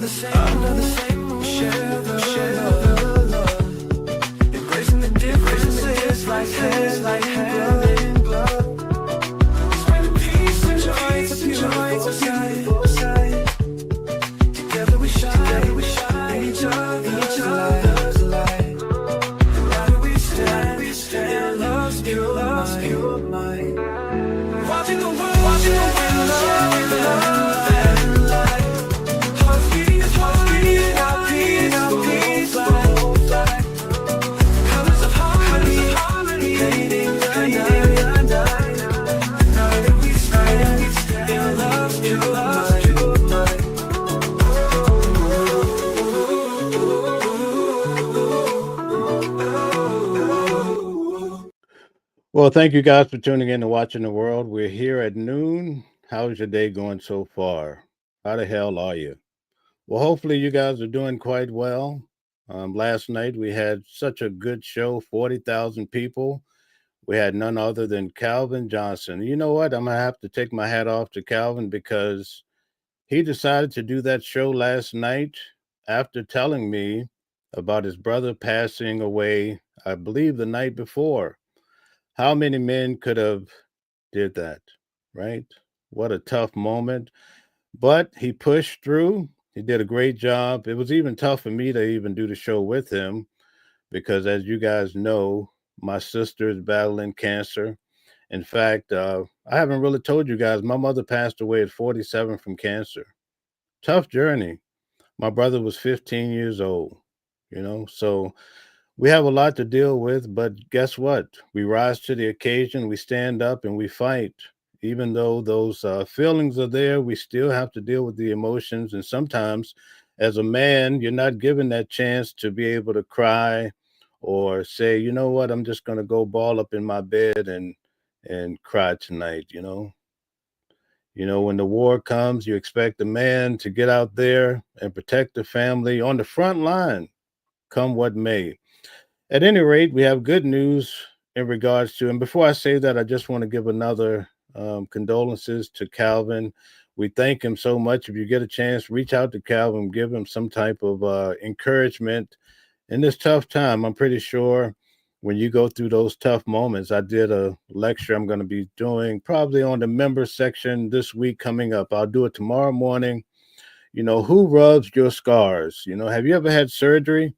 same. We share the love. Embracing the differences like hand in glove. Spreading peace and joy, it's a beautiful sight. Together we shine in each other's light. Together we stand in love's pure might. Watching the world share love and light. Hearts beating out peaceful flight. Colors of harmony, painting the night. Now we stand in love's pure might. Well, thank you guys for tuning in and watching the world. We're here at noon. How's your day going so far? How the hell are you? Well, hopefully you guys are doing quite well. Last night we had such a good show, 40,000 people. We had none other than Calvin Johnson. You know what? I'm going to have to take my hat off to Calvin because he decided to do that show last night after telling me about his brother passing away, I believe, the night before. How many men could have did that, right? What a tough moment. But he pushed through. He did a great job. It was even tough for me to even do the show with him because, as you guys know, my sister is battling cancer. In fact, I haven't really told you guys, my mother passed away at 47 from cancer. Tough journey. My brother was 15 years old, so we have a lot to deal with, but guess what? We rise to the occasion, we stand up, and we fight. Even though those feelings are there, we still have to deal with the emotions. And sometimes, as a man, you're not given that chance to be able to cry or say, you know what, I'm just going to go ball up in my bed and cry tonight. When the war comes, you expect the man to get out there and protect the family on the front line, come what may. At any rate, we have good news in regards to, and before I say that, I just want to give another condolences to Calvin. We thank him so much. If you get a chance, reach out to Calvin, give him some type of encouragement in this tough time. I'm pretty sure when you go through those tough moments, I did a lecture I'm going to be doing probably on the member section this week coming up. I'll do it tomorrow morning. Who rubs your scars? Have you ever had surgery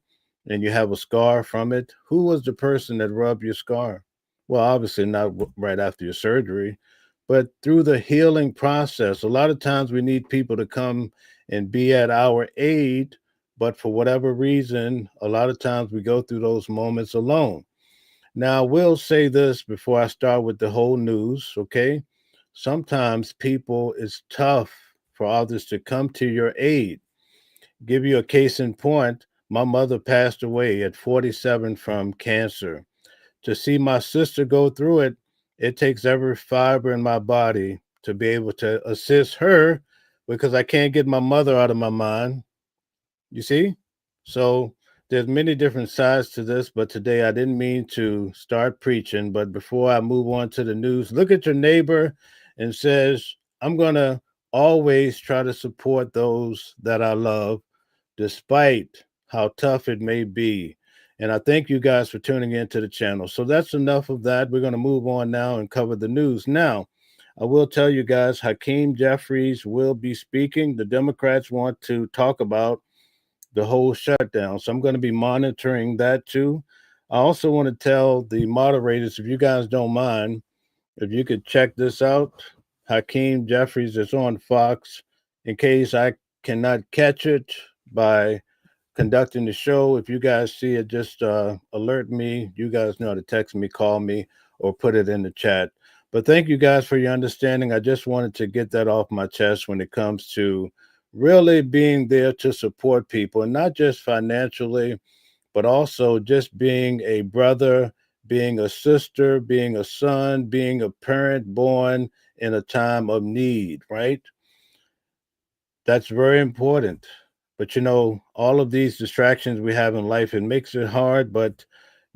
and you have a scar from it? Who was the person that rubbed your scar? Well, obviously not right after your surgery, but through the healing process. A lot of times we need people to come and be at our aid, but for whatever reason, a lot of times we go through those moments alone. Now, I will say this before I start with the whole news, okay? Sometimes it's tough for others to come to your aid. Give you a case in point. My mother passed away at 47 from cancer. To see my sister go through it, it takes every fiber in my body to be able to assist her because I can't get my mother out of my mind. You see? So there's many different sides to this, but today I didn't mean to start preaching. But before I move on to the news, look at your neighbor and says, I'm going to always try to support those that I love, despite how tough it may be. And I thank you guys for tuning into the channel. So that's enough of that. We're going to move on now and cover the news. Now, I will tell you guys, Hakeem Jeffries will be speaking. The Democrats want to talk about the whole shutdown. So I'm going to be monitoring that too. I also want to tell the moderators, if you guys don't mind, if you could check this out. Hakeem Jeffries is on Fox. In case I cannot catch it by conducting the show, if you guys see it, just alert me. You guys know how to text me, call me, or put it in the chat. But thank you guys for your understanding. I just wanted to get that off my chest when it comes to really being there to support people, and not just financially, but also just being a brother, being a sister, being a son, being a parent born in a time of need, right? That's very important. But all of these distractions we have in life, it makes it hard. But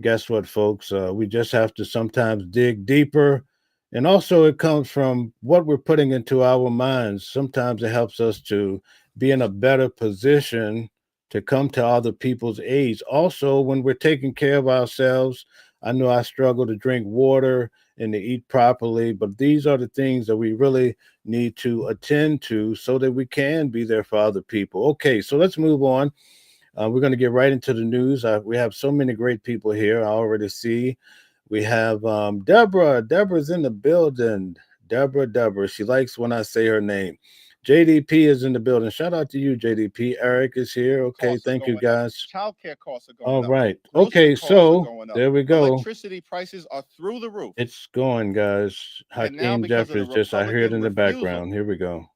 guess what, folks? We just have to sometimes dig deeper. And also it comes from what we're putting into our minds. Sometimes it helps us to be in a better position to come to other people's aids. Also, when we're taking care of ourselves, I know I struggle to drink water and to eat properly, but these are the things that we really need to attend to so that we can be there for other people. Okay, so let's move on. We're going to get right into the news. We have so many great people here. I already see. We have Deborah. Deborah's in the building. Deborah. She likes when I say her name. JDP is in the building. Shout out to you, JDP. Eric is here. Okay, Costs are thank you going up. guys. Childcare costs are All going up. right. Grocery Okay, costs are so going up. there we go. Electricity prices are through the roof. It's going, guys. And now, Hakeem because of the Jeffries, just I hear it Republican in the refusal background. Here we go.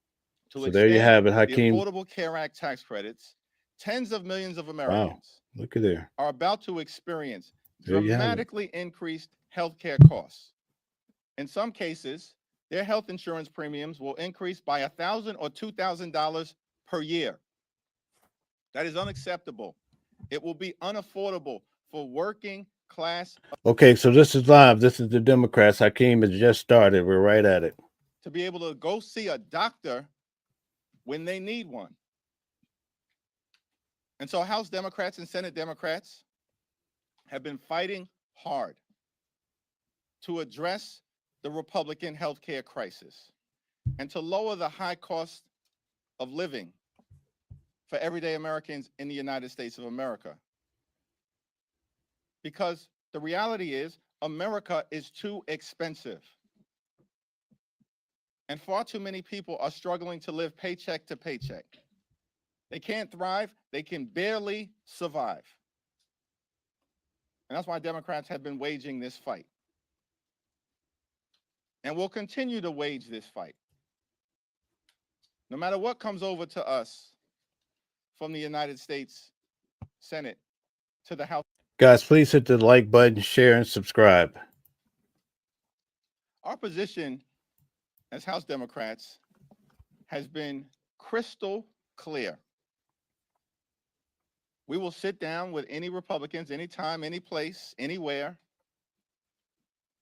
to So there you extend have it, the Hakeem. Affordable Care Act tax credits, tens of millions of Wow. Americans Look at there. are about to experience There you have it. dramatically increased health care costs. In some cases, their health insurance premiums will increase by $1,000 or $2,000 per year. That is unacceptable. It will be unaffordable for working class Okay, so this is live. This is the Democrats. Hakeem has just started. We're right at it. to be able to go see a doctor when they need one. And so House Democrats and Senate Democrats have been fighting hard to address the Republican healthcare crisis and to lower the high cost of living for everyday Americans in the United States of America. Because the reality is, America is too expensive. And far too many people are struggling to live paycheck to paycheck. They can't thrive, they can barely survive. And that's why Democrats have been waging this fight. And we'll continue to wage this fight. No matter what comes over to us from the United States Senate to the House. Guys, please hit the like button, share, and subscribe. Our position as House Democrats has been crystal clear. We will sit down with any Republicans, anytime, any place, anywhere,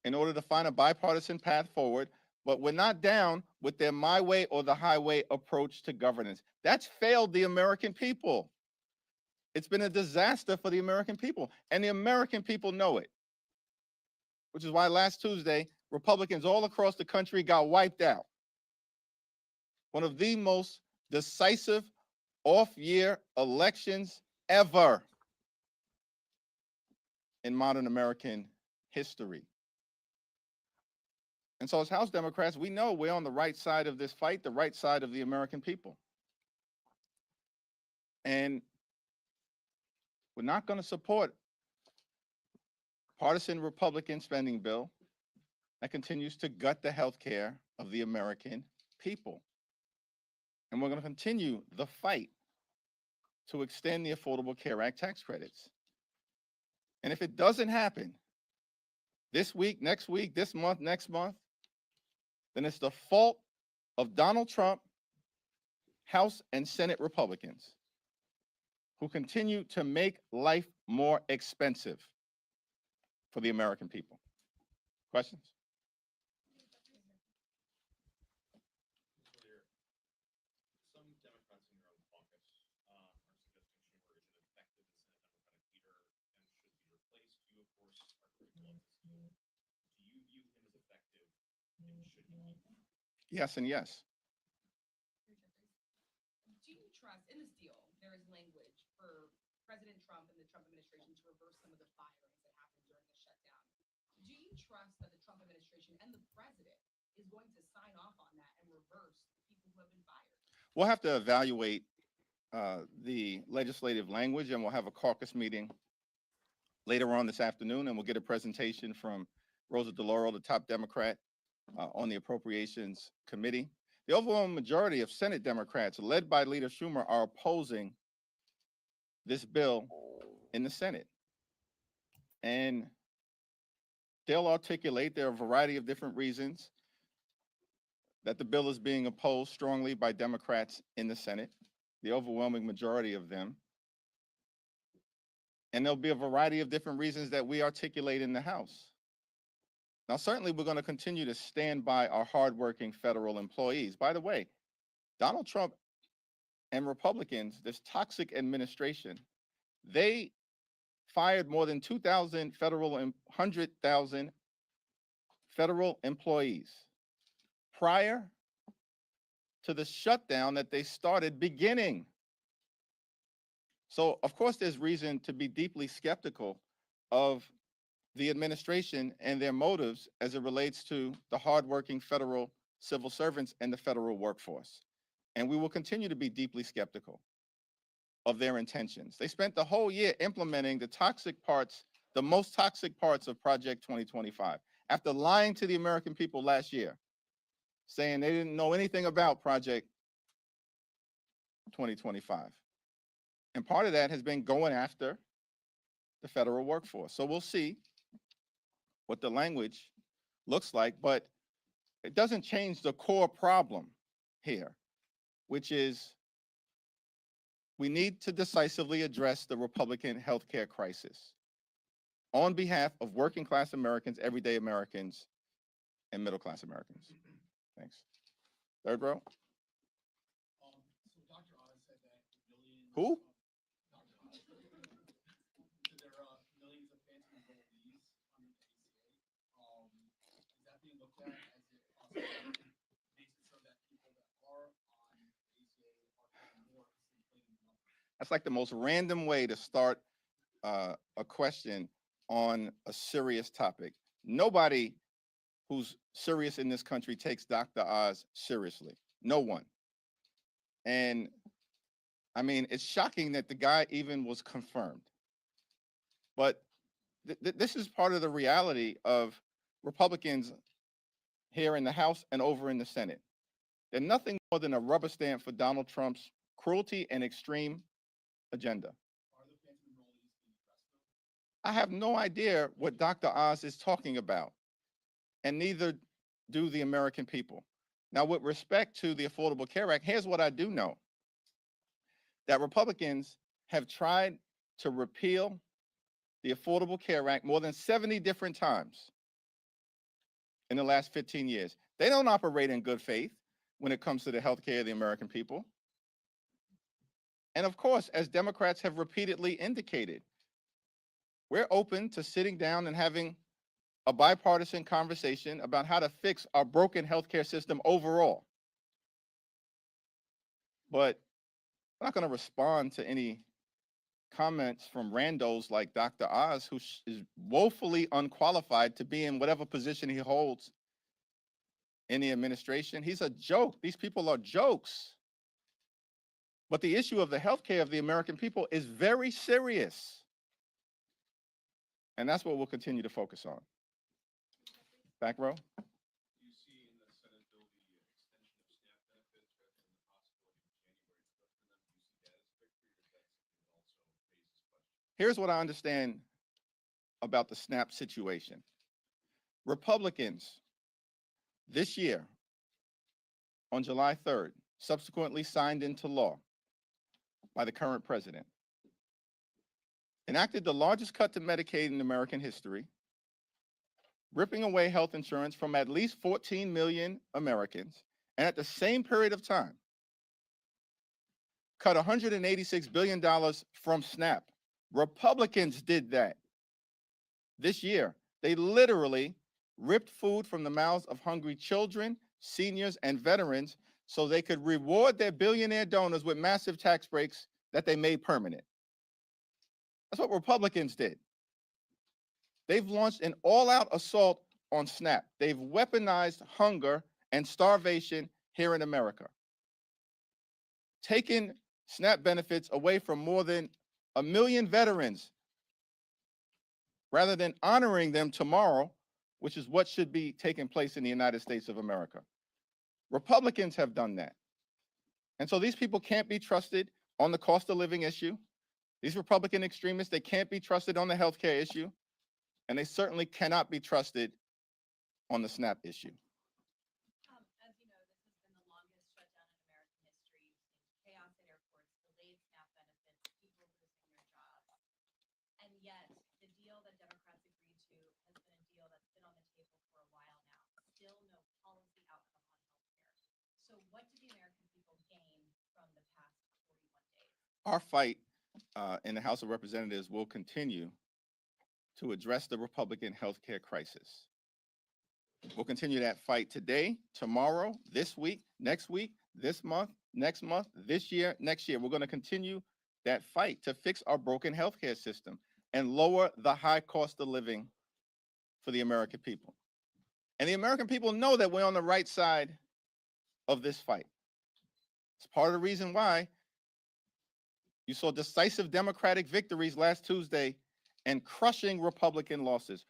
in order to find a bipartisan path forward, but we're not down with their my way or the highway approach to governance. That's failed the American people. It's been a disaster for the American people, and the American people know it, which is why last Tuesday, Republicans all across the country got wiped out. One of the most decisive off-year elections ever in modern American history. And so as House Democrats, we know we're on the right side of this fight, the right side of the American people. And we're not going to support partisan Republican spending bill that continues to gut the health care of the American people. And we're going to continue the fight to extend the Affordable Care Act tax credits. And if it doesn't happen this week, next week, this month, next month, then it's the fault of Donald Trump, House and Senate Republicans, who continue to make life more expensive for the American people. Questions? Some Democrats in your own caucus are suggesting Schumer is ineffective as a Democratic leader and should be replaced. You, of course, are critical of this deal. Do you view him as effective and should he be? Yes and yes. Do you trust in this deal? There is language for President Trump and the Trump administration to reverse some of the firings that happened during the shutdown. Do you trust that the Trump administration and the president is going to sign off on that and reverse the people who have been fired? We'll have to evaluate the legislative language, and we'll have a caucus meeting later on this afternoon, and we'll get a presentation from Rosa DeLauro, the top Democrat on the Appropriations Committee. The overwhelming majority of Senate Democrats, led by Leader Schumer, are opposing this bill in the Senate. And they'll articulate, there are a variety of different reasons that the bill is being opposed strongly by Democrats in the Senate, the overwhelming majority of them. And there'll be a variety of different reasons that we articulate in the House. Now, certainly we're going to continue to stand by our hardworking federal employees. By the way, Donald Trump and Republicans, this toxic administration, they fired more than 2,000 federal and 100,000 federal employees prior to the shutdown that they started beginning. So, of course, there's reason to be deeply skeptical of the administration and their motives as it relates to the hardworking federal civil servants and the federal workforce. And we will continue to be deeply skeptical of their intentions. They spent the whole year implementing the toxic parts, the most toxic parts of Project 2025, after lying to the American people last year, saying they didn't know anything about Project 2025. And part of that has been going after the federal workforce. So we'll see what the language looks like, but it doesn't change the core problem here, which is we need to decisively address the Republican healthcare crisis on behalf of working class Americans, everyday Americans, and middle class Americans. Thanks. Third row. So Dr. Oz said that millions. Who? Dr. Oz. So there are millions of phantom enrollees under the ACA. Is that being looked at as it possibly makes it so that people that are on the ACA are paying more instead of inflating the number? That's like the most random way to start a question on a serious topic. Nobody who's serious in this country takes Dr. Oz seriously. No one. And I mean, it's shocking that the guy even was confirmed. But this is part of the reality of Republicans here in the House and over in the Senate. They're nothing more than a rubber stamp for Donald Trump's cruelty and extreme agenda. Are the phantom enrollees being addressed though? I have no idea what Dr. Oz is talking about, and neither do the American people. Now, with respect to the Affordable Care Act, here's what I do know. That Republicans have tried to repeal the Affordable Care Act more than 70 different times in the last 15 years. They don't operate in good faith when it comes to the health care of the American people. And of course, as Democrats have repeatedly indicated, we're open to sitting down and having a bipartisan conversation about how to fix our broken healthcare system overall. But I'm not going to respond to any comments from randos like Dr. Oz, who is woefully unqualified to be in whatever position he holds in the administration. He's a joke. These people are jokes. But the issue of the healthcare of the American people is very serious. And that's what we'll continue to focus on. Back row. Do you see in the Senate bill the extension of SNAP benefits rather than the possibility of January 1st for them? Do you see that as a victory, or is that something that also raises questions? Here's what I understand about the SNAP situation. Republicans this year, on July 3rd, subsequently signed into law by the current president, enacted the largest cut to Medicaid in American history, ripping away health insurance from at least 14 million Americans, and at the same period of time, cut $186 billion from SNAP. Republicans did that this year. They literally ripped food from the mouths of hungry children, seniors, and veterans so they could reward their billionaire donors with massive tax breaks that they made permanent. That's what Republicans did. They've launched an all-out assault on SNAP. They've weaponized hunger and starvation here in America, taken SNAP benefits away from more than 1 million veterans rather than honoring them tomorrow, which is what should be taking place in the United States of America. Republicans have done that. And so these people can't be trusted on the cost of living issue. These Republican extremists, they can't be trusted on the healthcare issue. And they certainly cannot be trusted on the SNAP issue. As you know, this has been the longest shutdown in American history. We've seen chaos at airports, delayed SNAP benefits, people losing their jobs. And yet, the deal that Democrats agreed to has been a deal that's been on the table for a while now. Still no policy outcome on healthcare. So what do the American people gain from the past 4 Our fight in the House of Representatives will continue to address the Republican healthcare crisis. We'll continue that fight today, tomorrow, this week, this month, next month, this year, next year. We're going to continue that fight to fix our broken healthcare system and lower the high cost of living for the American people. And the American people know that we're on the right side of this fight. It's part of the reason why you saw decisive Democratic victories last Tuesday and crushing Republican losses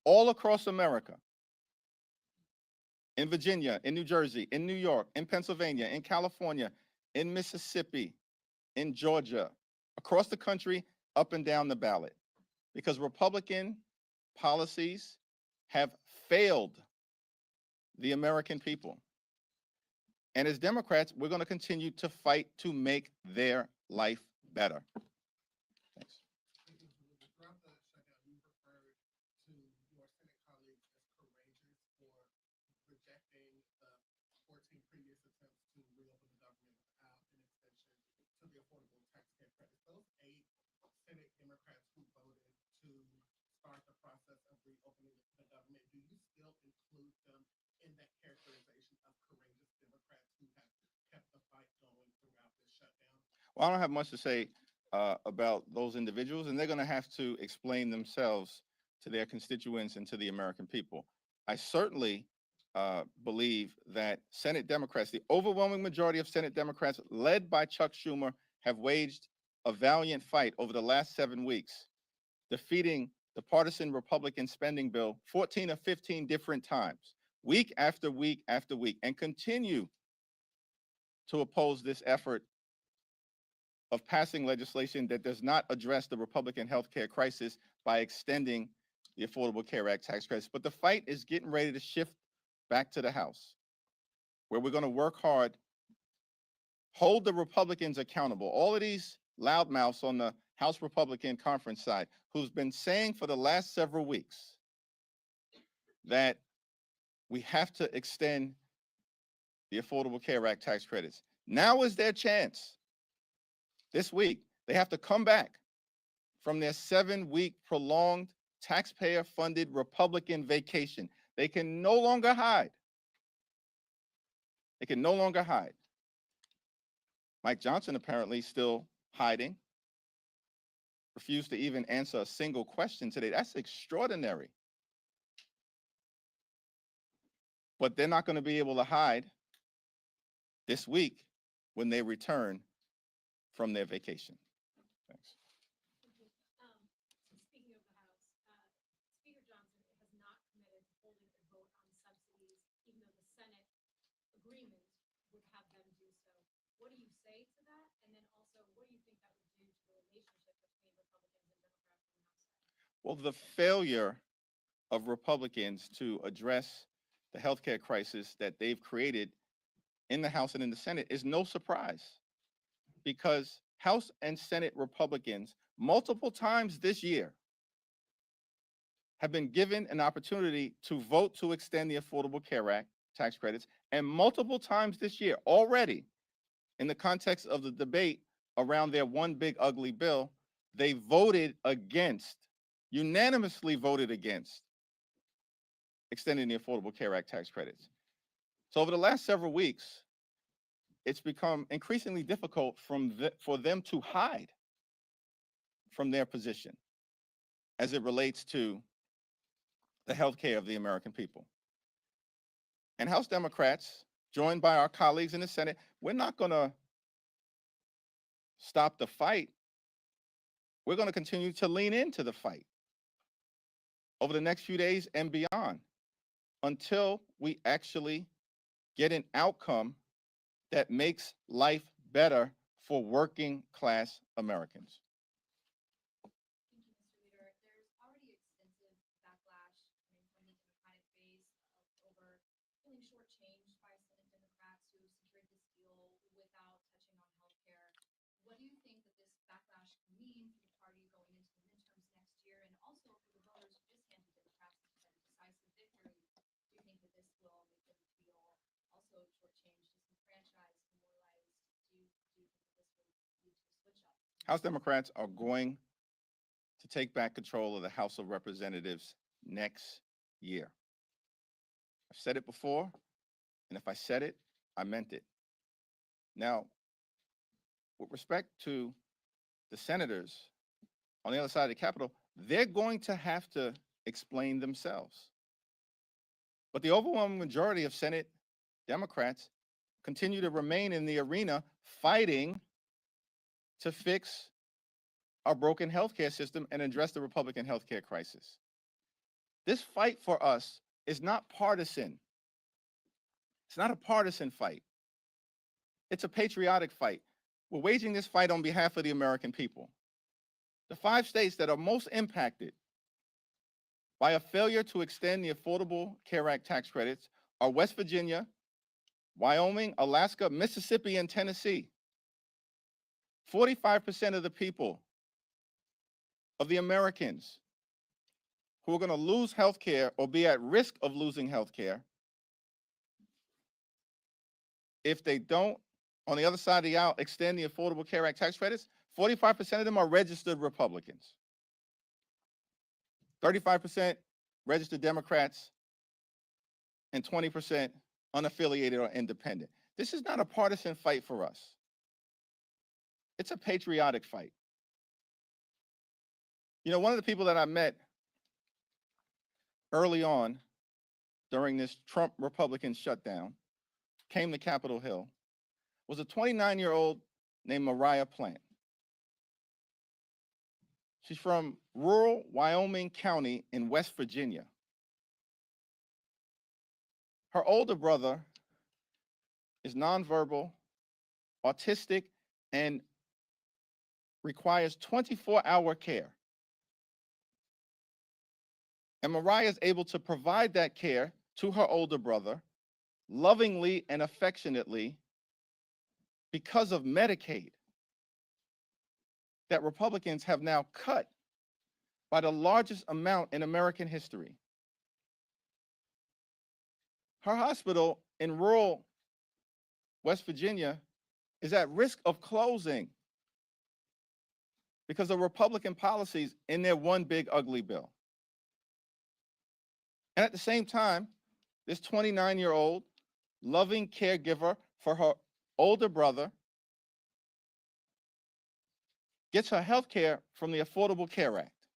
all across America. In Virginia, in New Jersey, in New York, in Pennsylvania, in California, in Mississippi, in Georgia, across the country, up and down the ballot. Because Republican policies have failed the American people. And as Democrats, we're going to continue to fight to make their life better. Thanks. Throughout the shutdown, you referred to your Senate colleagues as courageous for rejecting the 14 previous attempts to reopen the government without an extension to the Affordable Tax Care credits. Those 8 Senate Democrats who voted to start the process of reopening the government, do you still include them in that characterization of courageous Democrats who have kept the fight going throughout this shutdown? Well, I don't have much to say about those individuals, and they're going to have to explain themselves to their constituents and to the American people. I certainly believe that Senate Democrats, the overwhelming majority of Senate Democrats, led by Chuck Schumer, have waged a valiant fight over the last 7 weeks, defeating the partisan Republican spending bill 14 or 15 different times, week after week after week, and continue to oppose this effort of passing legislation that does not address the Republican healthcare crisis by extending the Affordable Care Act tax credits. But the fight is getting ready to shift back to the House, where we're going to work hard, hold the Republicans accountable. All of these loudmouths on the House Republican conference side who's been saying for the last several weeks that we have to extend the Affordable Care Act tax credits. Now is their chance. This week, they have to come back from their 7-week prolonged taxpayer-funded Republican vacation. They can no longer hide. They can no longer hide. Mike Johnson apparently still hiding, refused to even answer a single question today. That's extraordinary. But they're not going to be able to hide this week when they return from their vacation. Thanks. Speaking of the House, Speaker Johnson has not committed to holding a vote on subsidies, even though the Senate agreement would have them do so. What do you say to that? And then also, what do you think that would do to the relationship between Republicans and Democrats on the House side? Well, the failure of Republicans to address the healthcare crisis that they've created in the House and in the Senate is no surprise, because House and Senate Republicans multiple times this year have been given an opportunity to vote to extend the Affordable Care Act tax credits, and multiple times this year already, in the context of the debate around their one big ugly bill, they voted against, unanimously voted against extending the Affordable Care Act tax credits. So over the last several weeks, it's become increasingly difficult for them to hide from their position as it relates to the health care of the American people. And House Democrats, joined by our colleagues in the Senate, we're not going to stop the fight. We're going to continue to lean into the fight over the next few days and beyond until we actually get an outcome that makes life better for working class Americans. Thank you, Mr. Leader. There's already extensive backlash coming from the Democratic base over feeling shortchanged by Senate Democrats who secured this deal without touching on healthcare. What do you think that this backlash can mean for the party going into the midterms next year, and also for the voters who just handed Democrats a decisive victory? Do you think that this will make them feel also shortchanged, disenfranchised, demoralized? Do you think that this will lead to a switch up? House Democrats are going to take back control of the House of Representatives next year. I've said it before, and if I said it, I meant it. Now, with respect to the senators on the other side of the Capitol, they're going to have to explain themselves. But the overwhelming majority of Senate Democrats continue to remain in the arena fighting to fix our broken healthcare system and address the Republican healthcare crisis. This fight for us is not partisan. It's not a partisan fight. It's a patriotic fight. We're waging this fight on behalf of the American people. The 5 states that are most impacted by a failure to extend the Affordable Care Act tax credits are West Virginia, Wyoming, Alaska, Mississippi, and Tennessee. 45% of the people, of the Americans who are going to lose health care or be at risk of losing health care if they don't, on the other side of the aisle, extend the Affordable Care Act tax credits, 45% of them are registered Republicans. 35% registered Democrats, and 20% unaffiliated or independent. This is not a partisan fight for us. It's a patriotic fight. You know, one of the people that I met early on during this Trump Republican shutdown, came to Capitol Hill, was a 29-year-old named Mariah Plant. She's from rural Wyoming County in West Virginia. Her older brother is nonverbal, autistic, and requires 24-hour care. And Mariah is able to provide that care to her older brother lovingly and affectionately because of Medicaid that Republicans have now cut by the largest amount in American history. Her hospital in rural West Virginia is at risk of closing because of Republican policies in their one big ugly bill. And at the same time, this 29-year-old loving caregiver for her older brother gets her health care from the Affordable Care Act.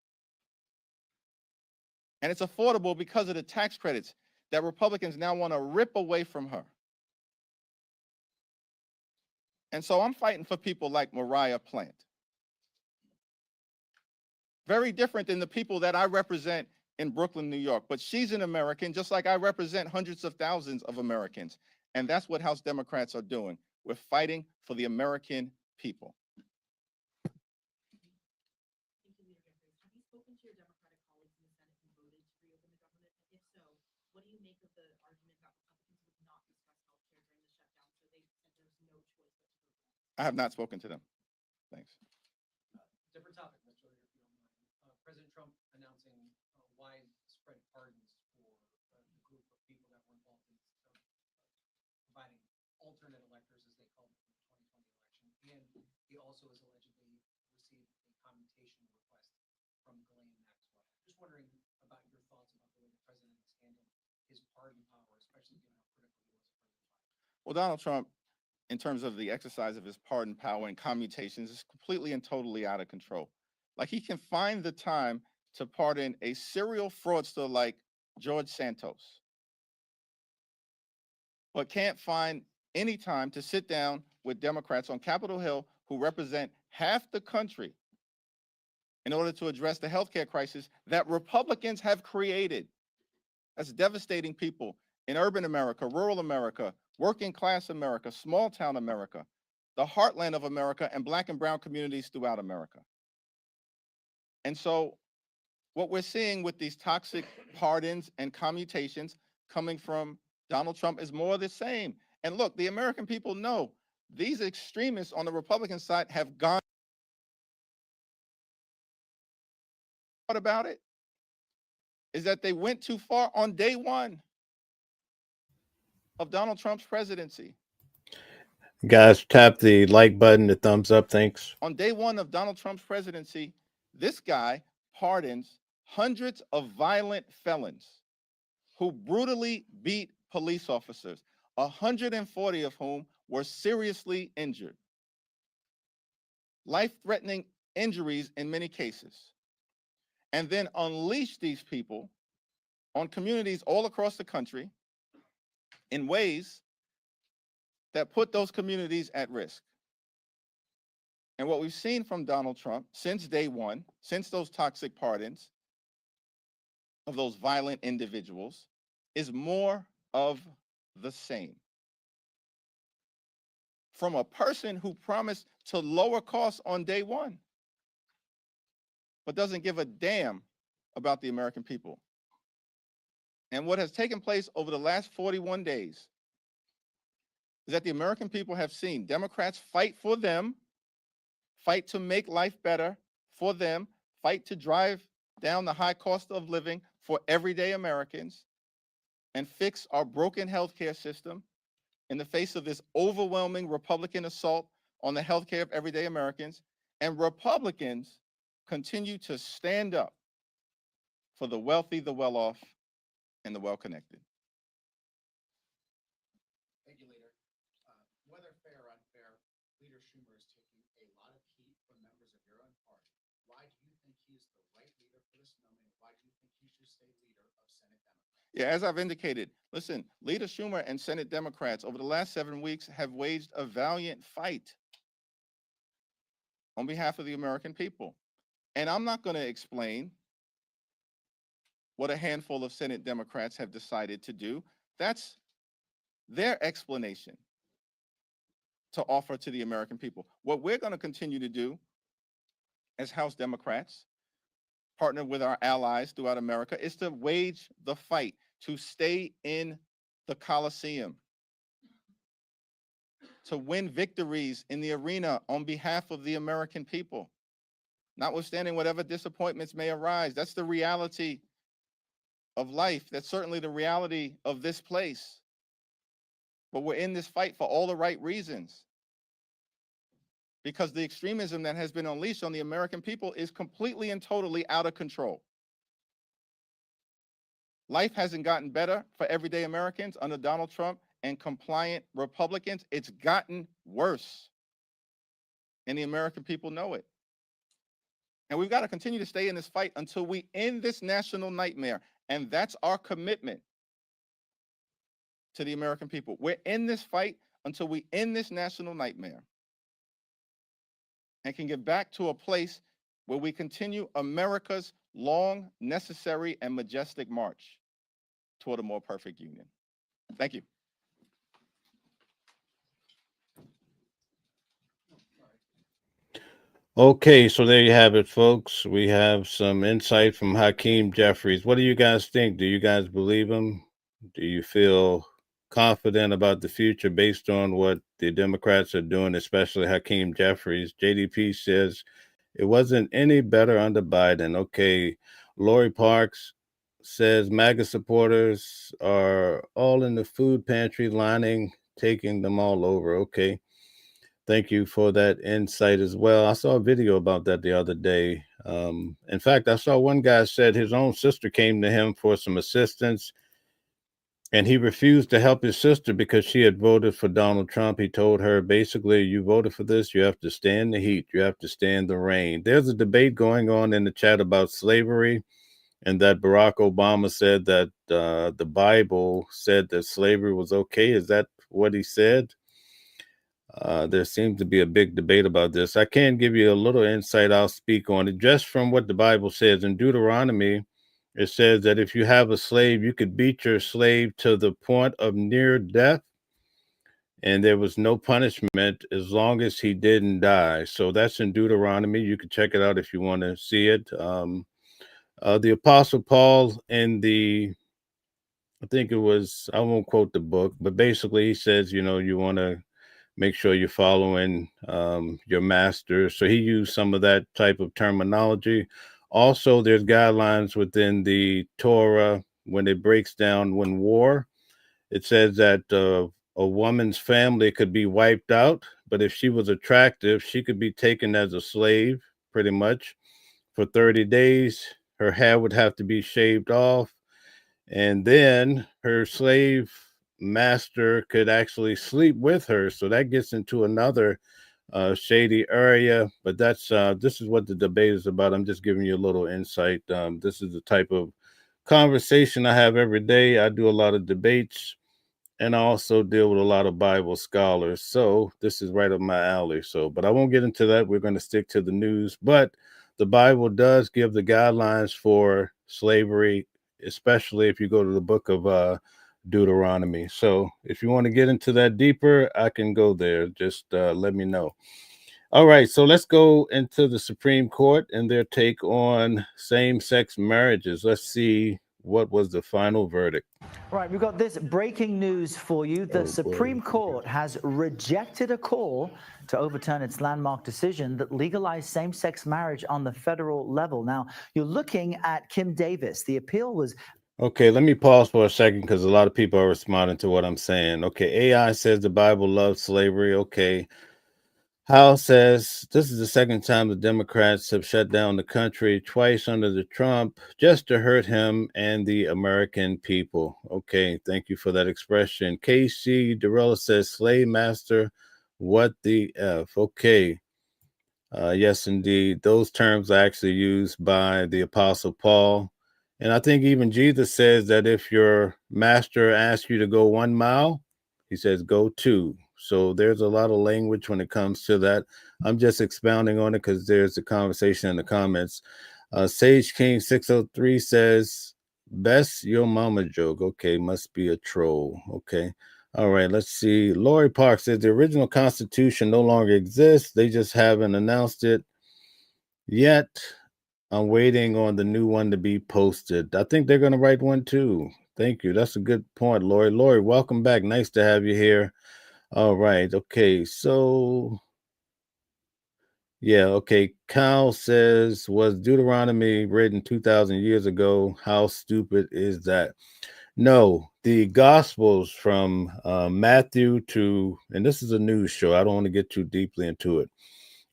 And it's affordable because of the tax credits that Republicans now want to rip away from her. And so I'm fighting for people like Mariah Plant. Very different than the people that I represent in Brooklyn, New York. But she's an American, just like I represent hundreds of thousands of Americans. And that's what House Democrats are doing. We're fighting for the American people. Thank you, Leader Jeffries. Have you spoken to your Democratic colleagues in the Senate who voted to reopen the government? And if so, what do you make of the argument that Republicans would not discuss health care during the shutdown, so they said there's no choice but to vote no? I have not spoken to them. Thanks. Different topic, Mr. Leader, if you don't mind. President Trump announcing widespread pardons for the group of people that were involved in providing alternate electors, as they called it, for the 2020 election. And he also has allegedly received a commutation request from Ghislaine Maxwell. Just wondering about your thoughts about the way the president has handled his pardon power, especially given how critical he was at President Biden. Well, Donald Trump, in terms of the exercise of his pardon power and commutations, is completely and totally out of control. Like, he can find the time to pardon a serial fraudster like George Santos, but can't find any time to sit down with Democrats on Capitol Hill who represent half the country in order to address the healthcare crisis that Republicans have created. That's devastating people in urban America, rural America, working class America, small town America, the heartland of America, and Black and brown communities throughout America. And so what we're seeing with these toxic pardons and commutations coming from Donald Trump is more of the same. And look, the American people know these extremists on the Republican side have gone about it is that they went too far on day one of Donald Trump's presidency. Guys, tap the like button, the thumbs up. Thanks. On day one of Donald Trump's presidency, this guy pardons hundreds of violent felons who brutally beat police officers, 140 of whom were seriously injured. Life-threatening injuries in many cases. And then unleash these people on communities all across the country in ways that put those communities at risk. And what we've seen from Donald Trump since day one, since those toxic pardons of those violent individuals, is more of the same. From a person who promised to lower costs on day one, but doesn't give a damn about the American people. And what has taken place over the last 41 days is that the American people have seen Democrats fight for them, fight to make life better for them, fight to drive down the high cost of living for everyday Americans, and fix our broken healthcare system in the face of this overwhelming Republican assault on the healthcare of everyday Americans. And Republicans continue to stand up for the wealthy, the well-off, and the well-connected. Thank you, Leader. Whether fair or unfair, Leader Schumer is taking a lot of heat from members of your own party. Why do you think he's the right leader for this moment? Why do you think he should stay leader of Senate Democrats? Yeah, as I've indicated, listen, Leader Schumer and Senate Democrats over the last 7 weeks have waged a valiant fight on behalf of the American people. And I'm not going to explain what a handful of Senate Democrats have decided to do. That's their explanation to offer to the American people. What we're going to continue to do as House Democrats, partner with our allies throughout America, is to wage the fight, to stay in the Coliseum, to win victories in the arena on behalf of the American people, notwithstanding whatever disappointments may arise. That's the reality of life. That's certainly the reality of this place. But we're in this fight for all the right reasons, because the extremism that has been unleashed on the American people is completely and totally out of control. Life hasn't gotten better for everyday Americans under Donald Trump and compliant Republicans. It's gotten worse. And the American people know it. And we've got to continue to stay in this fight until we end this national nightmare. And that's our commitment to the American people. We're in this fight until we end this national nightmare and can get back to a place where we continue America's long, necessary, and majestic march toward a more perfect union. Thank you. Okay, so there you have it, folks. We have some insight from Hakeem Jeffries. What do you guys think? Do you guys believe him? Do you feel confident about the future based on what the Democrats are doing, especially Hakeem Jeffries? JDP says it wasn't any better under Biden. Okay, Lori Parks says MAGA supporters are all in the food pantry lining, taking them all over. Okay. Thank you for that insight as well. I saw a video about that the other day. In fact, I saw one guy said his own sister came to him for some assistance, and he refused to help his sister because she had voted for Donald Trump. He told her, basically, you voted for this, you have to stand the heat, you have to stand the rain. There's a debate going on in the chat about slavery, and that Barack Obama said that the Bible said that slavery was okay. Is that what he said? There seems to be a big debate about this. I can give you a little insight. I'll speak on it just from what the Bible says. In Deuteronomy, it says that if you have a slave, you could beat your slave to the point of near death, and there was no punishment as long as he didn't die. So that's in Deuteronomy. You can check it out if you want to see it. The Apostle Paul I think it was, I won't quote the book, but basically he says, you want to make sure you're following your master. So he used some of that type of terminology. Also, there's guidelines within the Torah when it breaks down when war. It says that a woman's family could be wiped out, but if she was attractive, she could be taken as a slave pretty much for 30 days. Her hair would have to be shaved off, and then her slave master could actually sleep with her. So that gets into another shady area, but that's this is what the debate is about. I'm just giving you a little insight. This is the type of conversation I have every day. I do a lot of debates, and I also deal with a lot of Bible scholars. So this is right up my alley. So, but I won't get into that. We're going to stick to the news. But the Bible does give the guidelines for slavery, especially if you go to the book of Deuteronomy. So if you want to get into that deeper, I can go there. Just let me know. All right, so let's go into the Supreme Court and their take on same-sex marriages. Let's see what was the final verdict. Right, we've got this breaking news for you. The Supreme Court has rejected a call to overturn its landmark decision that legalized same-sex marriage on the federal level. Now, you're looking at Kim Davis. The appeal was... Okay, let me pause for a second because a lot of people are responding to what I'm saying. Okay, AI says the Bible loves slavery. Okay. House says this is the second time the Democrats have shut down the country, twice under the Trump, just to hurt him and the American people. Okay, thank you for that expression. KC Durella says slave master, what the F? Okay. Yes, indeed. Those terms are actually used by the Apostle Paul. And I think even Jesus says that if your master asks you to go 1 mile, he says go 2. So there's a lot of language when it comes to that. I'm just expounding on it because there's a conversation in the comments. Sage King 603 says, best your mama joke. Okay, must be a troll. Okay. All right, let's see. Lori Park says the original Constitution no longer exists. They just haven't announced it yet. I'm waiting on the new one to be posted. I think they're going to write one too. Thank you. That's a good point, Lori. Lori, welcome back. Nice to have you here. All right. Okay. So, yeah. Okay. Kyle says, was Deuteronomy written 2,000 years ago? How stupid is that? No, the Gospels from Matthew to, and this is a news show. I don't want to get too deeply into it.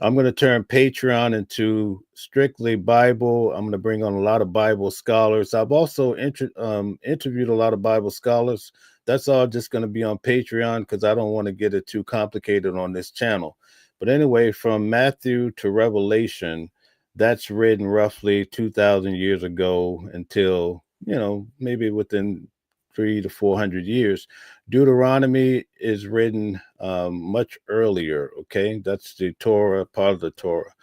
I'm going to turn Patreon into strictly Bible. I'm going to bring on a lot of Bible scholars. I've also interviewed a lot of Bible scholars. That's all just going to be on Patreon because I don't want to get it too complicated on this channel. But anyway, from Matthew to Revelation, that's written roughly 2,000 years ago until, maybe within 300 to 400 years. Deuteronomy is written much earlier. Okay, that's the Torah, part of the Torah.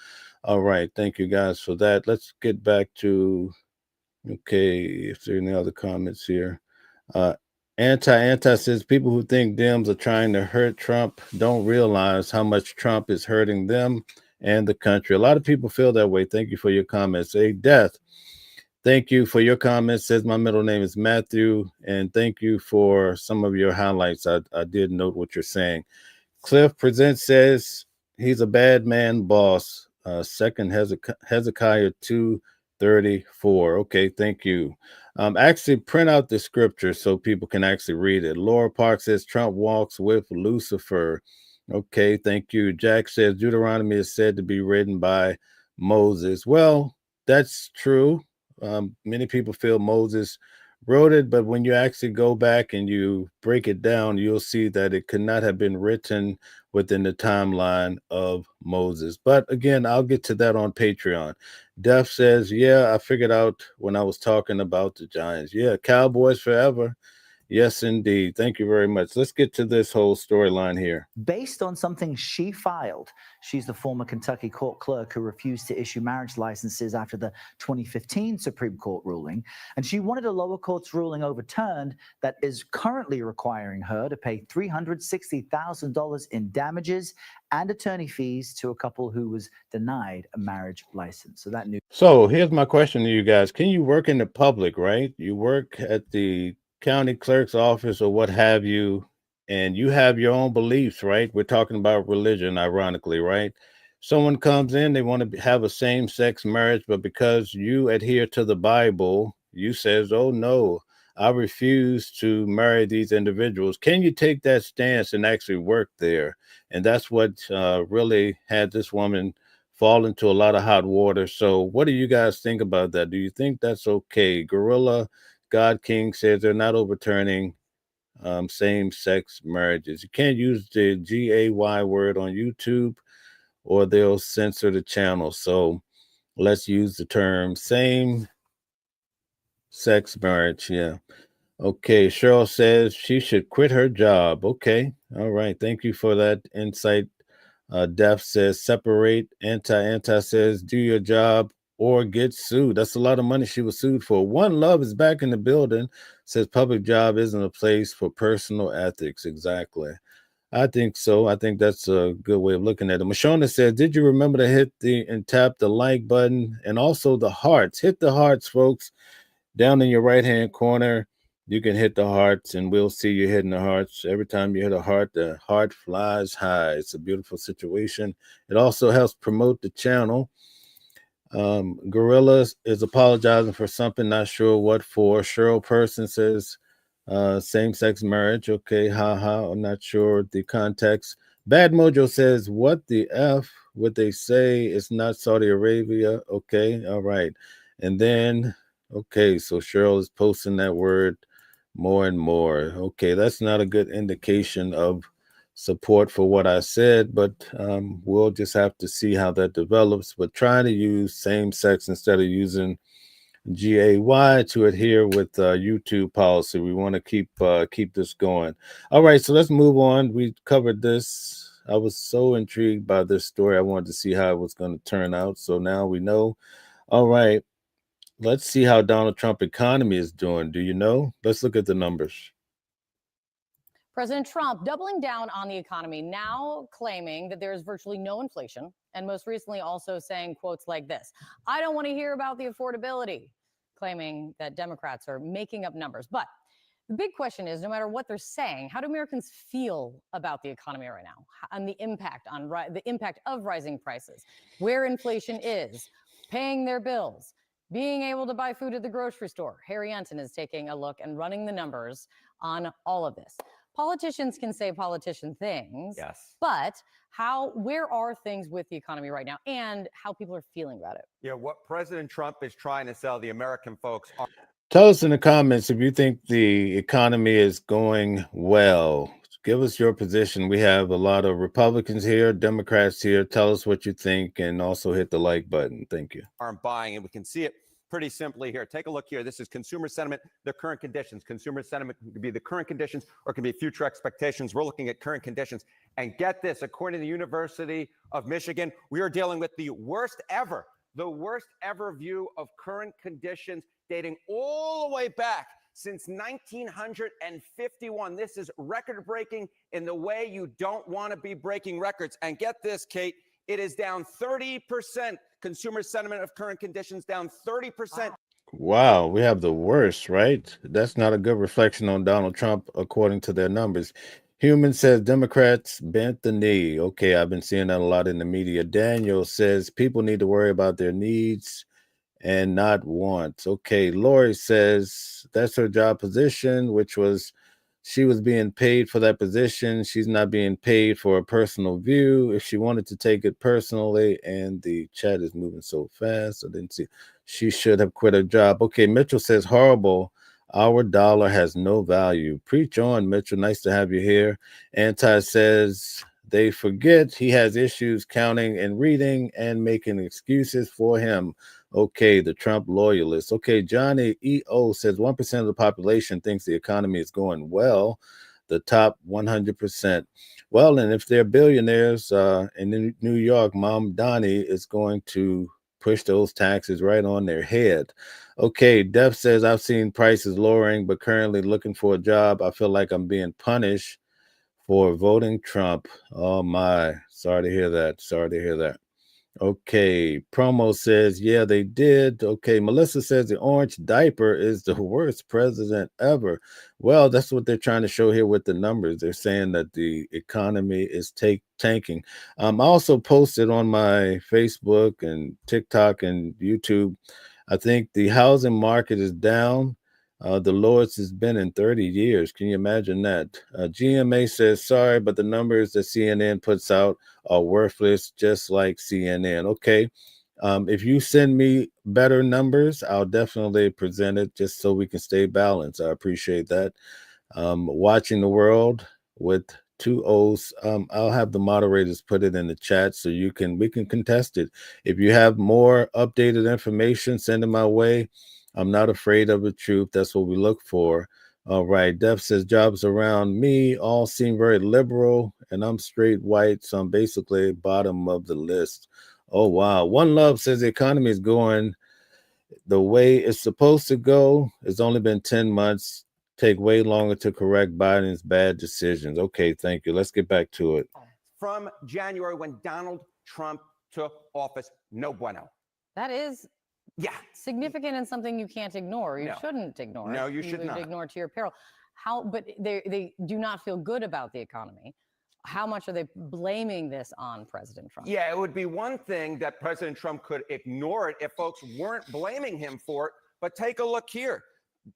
All right, thank you guys for that. Let's get back to, okay, if there are any other comments here. Anti says people who think Dems are trying to hurt Trump don't realize how much Trump is hurting them and the country. A lot of people feel that way. Thank you for your comments. A Death, thank you for your comments. Says my middle name is Matthew, and thank you for some of your highlights. I did note what you're saying. Cliff Presents says he's a bad man boss. Second Hezekiah 2:34. Okay, thank you. Actually print out the scripture so people can actually read it. Laura Park says Trump walks with Lucifer. Okay, thank you. Jack says Deuteronomy is said to be written by Moses. Well, that's true. Many people feel Moses wrote it, but when you actually go back and you break it down, you'll see that it could not have been written within the timeline of Moses. But again, I'll get to that on Patreon. Def says, yeah, I figured out when I was talking about the Giants. Yeah, Cowboys forever. Yes, indeed. Thank you very much. Let's get to this whole storyline here. Based on something she filed. She's the former Kentucky court clerk who refused to issue marriage licenses after the 2015 Supreme Court ruling. And she wanted a lower court's ruling overturned that is currently requiring her to pay $360,000 in damages and attorney fees to a couple who was denied a marriage license. So that new. So here's my question to you guys. Can you work in the public, right? You work at the county clerk's office or what have you, and you have your own beliefs, right? We're talking about religion, ironically, right? Someone comes in, they want to have a same-sex marriage, but because you adhere to the Bible, you says, oh no, I refuse to marry these individuals. Can you take that stance and actually work there? And that's what really had this woman fall into a lot of hot water. So, what do you guys think about that? Do you think that's okay? Gorilla God King says they're not overturning same-sex marriages. You can't use the GAY word on YouTube, or they'll censor the channel. So let's use the term same-sex marriage. Yeah. Okay. Cheryl says she should quit her job. Okay. All right. Thank you for that insight. Def says separate. Anti says do your job or get sued. That's a lot of money she was sued for. One Love is back in the building. Says public job isn't a place for personal ethics. Exactly. I think so. I think that's a good way of looking at it. Mashona said, did you remember to hit and tap the like button and also the hearts? Hit the hearts, folks. Down in your right-hand corner, you can hit the hearts, and we'll see you hitting the hearts. Every time you hit a heart, the heart flies high. It's a beautiful situation. It also helps promote the channel. Gorilla is apologizing for something, not sure what for. Cheryl Person says, same-sex marriage. Okay, haha. I'm not sure the context. Bad Mojo says, what the F would they say? It's not Saudi Arabia. Okay, all right. And then, okay, so Cheryl is posting that word more and more. Okay, that's not a good indication of support for what I said, but we'll just have to see how that develops. But trying to use same-sex instead of using GAY to adhere with YouTube policy. We want to keep this going. All right, so let's move on. We covered this. I was so intrigued by this story. I wanted to see how it was going to turn out. So now we know. All right, let's see how Donald Trump economy is doing. Do you know? Let's look at the numbers. President Trump doubling down on the economy, now claiming that there is virtually no inflation, and most recently also saying quotes like this: I don't want to hear about the affordability, claiming that Democrats are making up numbers. But the big question is, no matter what they're saying, how do Americans feel about the economy right now and the impact of rising prices, where inflation is, paying their bills, being able to buy food at the grocery store? Harry Enton is taking a look and running the numbers on all of this. Politicians can say politician things, Yes. but where are things with the economy right now and how people are feeling about it? Yeah, what President Trump is trying to sell the American folks are Tell us in the comments if you think the economy is going well. Give us your position. We have a lot of Republicans here, Democrats here. Tell us what you think, and also hit the like button. Thank you. aren't buying, and we can see it pretty simply here. Take a look here. This is consumer sentiment, the current conditions. Consumer sentiment could be the current conditions or it can be future expectations. We're looking at current conditions. And get this, according to the University of Michigan, we are dealing with the worst ever view of current conditions dating all the way back since 1951. This is record-breaking in the way you don't want to be breaking records. And get this, Kate, it is down 30%. Consumer sentiment of current conditions down 30%. Wow, we have the worst, right? That's not a good reflection on Donald Trump, according to their numbers. Human says Democrats bent the knee. Okay, I've been seeing that a lot in the media. Daniel says people need to worry about their needs and not wants. Okay, Lori says that's her job position, which was she was being paid for that position. She's not being paid for a personal view. If she wanted to take it personally, and the chat is moving so fast, I didn't see. She should have quit her job. Okay, Mitchell says horrible. Our dollar has no value. Preach on, Mitchell. Nice to have you here. Anti says they forget he has issues counting and reading and making excuses for him. Okay, the Trump loyalists. Okay, Johnny E.O. says 1% of the population thinks the economy is going well. The top 100%. Well, and if they're billionaires in New York, Mom Donnie is going to push those taxes right on their head. Okay, Def says I've seen prices lowering, but currently looking for a job. I feel like I'm being punished for voting Trump. Oh my, sorry to hear that. Sorry to hear that. Okay, Promo says, yeah, they did. Okay, Melissa says the orange diaper is the worst president ever. Well, that's what they're trying to show here with the numbers. They're saying that the economy is tanking. I also posted on my Facebook and TikTok and YouTube, I think the housing market is down. The lowest it's been in 30 years. Can you imagine that? GMA says, sorry, but the numbers that CNN puts out are worthless, just like CNN. Okay. If you send me better numbers, I'll definitely present it just so we can stay balanced. I appreciate that. Watching the world with two O's. I'll have the moderators put it in the chat so we can contest it. If you have more updated information, send it my way. I'm not afraid of the truth. That's what we look for. All right. Def says jobs around me all seem very liberal, and I'm straight white, so I'm basically bottom of the list. Oh wow. One Love says the economy is going the way it's supposed to go. It's only been 10 months. Take way longer to correct Biden's bad decisions. Okay, thank you. Let's get back to it. From January when Donald Trump took office, no bueno. That is Yeah. significant and something you can't ignore. You No. shouldn't ignore. No, it. you should would not. ignore it to your peril. But they do not feel good about the economy. How much are they blaming this on President Trump? Yeah, it would be one thing that President Trump could ignore it if folks weren't blaming him for it. But take a look here.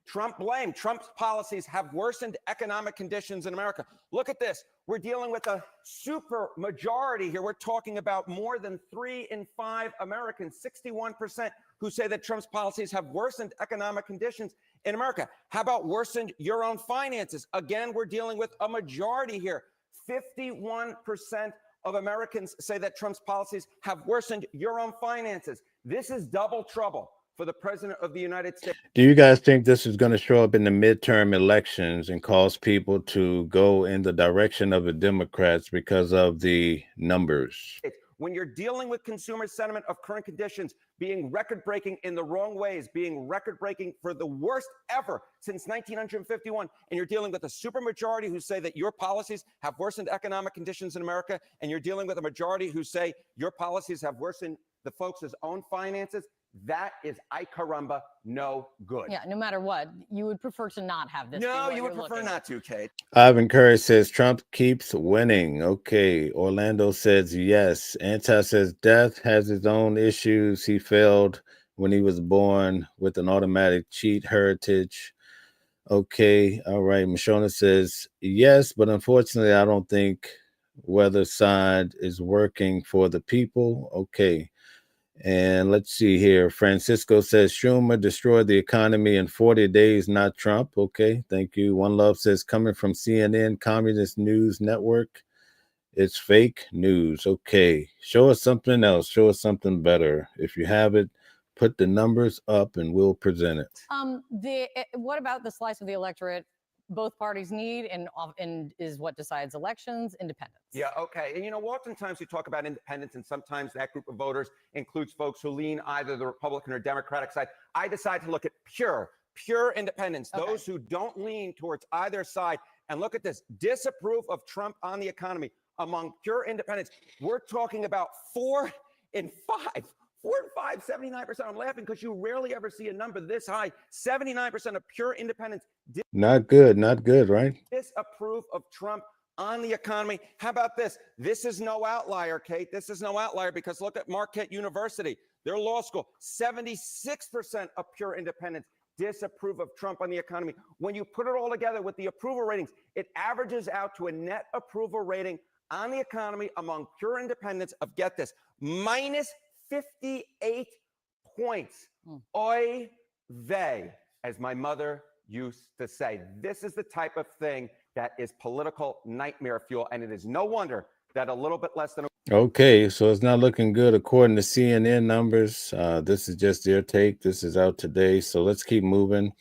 Trump's policies have worsened economic conditions in America. Look at this. We're dealing with a super majority here. We're talking about more than 3 in 5 Americans, 61%, who say that Trump's policies have worsened economic conditions in America. How about worsened your own finances? Again, we're dealing with a majority here. 51% of Americans say that Trump's policies have worsened your own finances. This is double trouble for the president of the United States. Do you guys think this is going to show up in the midterm elections and cause people to go in the direction of the Democrats because of the numbers? When you're dealing with consumer sentiment of current conditions being record-breaking in the wrong ways, being record-breaking for the worst ever since 1951, and you're dealing with a supermajority who say that your policies have worsened economic conditions in America, and you're dealing with a majority who say your policies have worsened the folks' own finances, that is, ay caramba, no good. Yeah, no matter what, you would prefer to not have this. No, you would prefer not to, Kate. Ivan Curry says Trump keeps winning. Okay. Orlando says yes. Anti says death has its own issues. He failed when he was born with an automatic cheat heritage. Okay. All right. Mashona says yes, but unfortunately, I don't think whether side is working for the people. Okay. And let's see here. Francisco says Schumer destroyed the economy in 40 days, not Trump. Okay, thank you. One Love says coming from CNN, Communist News Network. It's fake news. Okay, show us something else. Show us something better. If you have it, put the numbers up and we'll present it. What about the slice of the electorate both parties need and is what decides elections? Independence. Yeah, okay. And oftentimes we talk about independence, and sometimes that group of voters includes folks who lean either the Republican or Democratic side. I decide to look at pure independence, those who don't lean towards either side. And look at this, disapprove of Trump on the economy among pure independents. We're talking about 4 in 5. 4 in 5, 79%. I'm laughing because you rarely ever see a number this high. 79% of pure independents not good, right? Disapprove of Trump on the economy. How about this? This is no outlier, Kate. This is no outlier because look at Marquette University, their law school. 76% of pure independents disapprove of Trump on the economy. When you put it all together with the approval ratings, it averages out to a net approval rating on the economy among pure independents of, get this, minus 58 points. Oy vey, as my mother used to say. This is the type of thing that is political nightmare fuel, and it is no wonder that a little bit less than Okay, so it's not looking good according to CNN numbers. This is just their take. This is out today, so let's keep moving.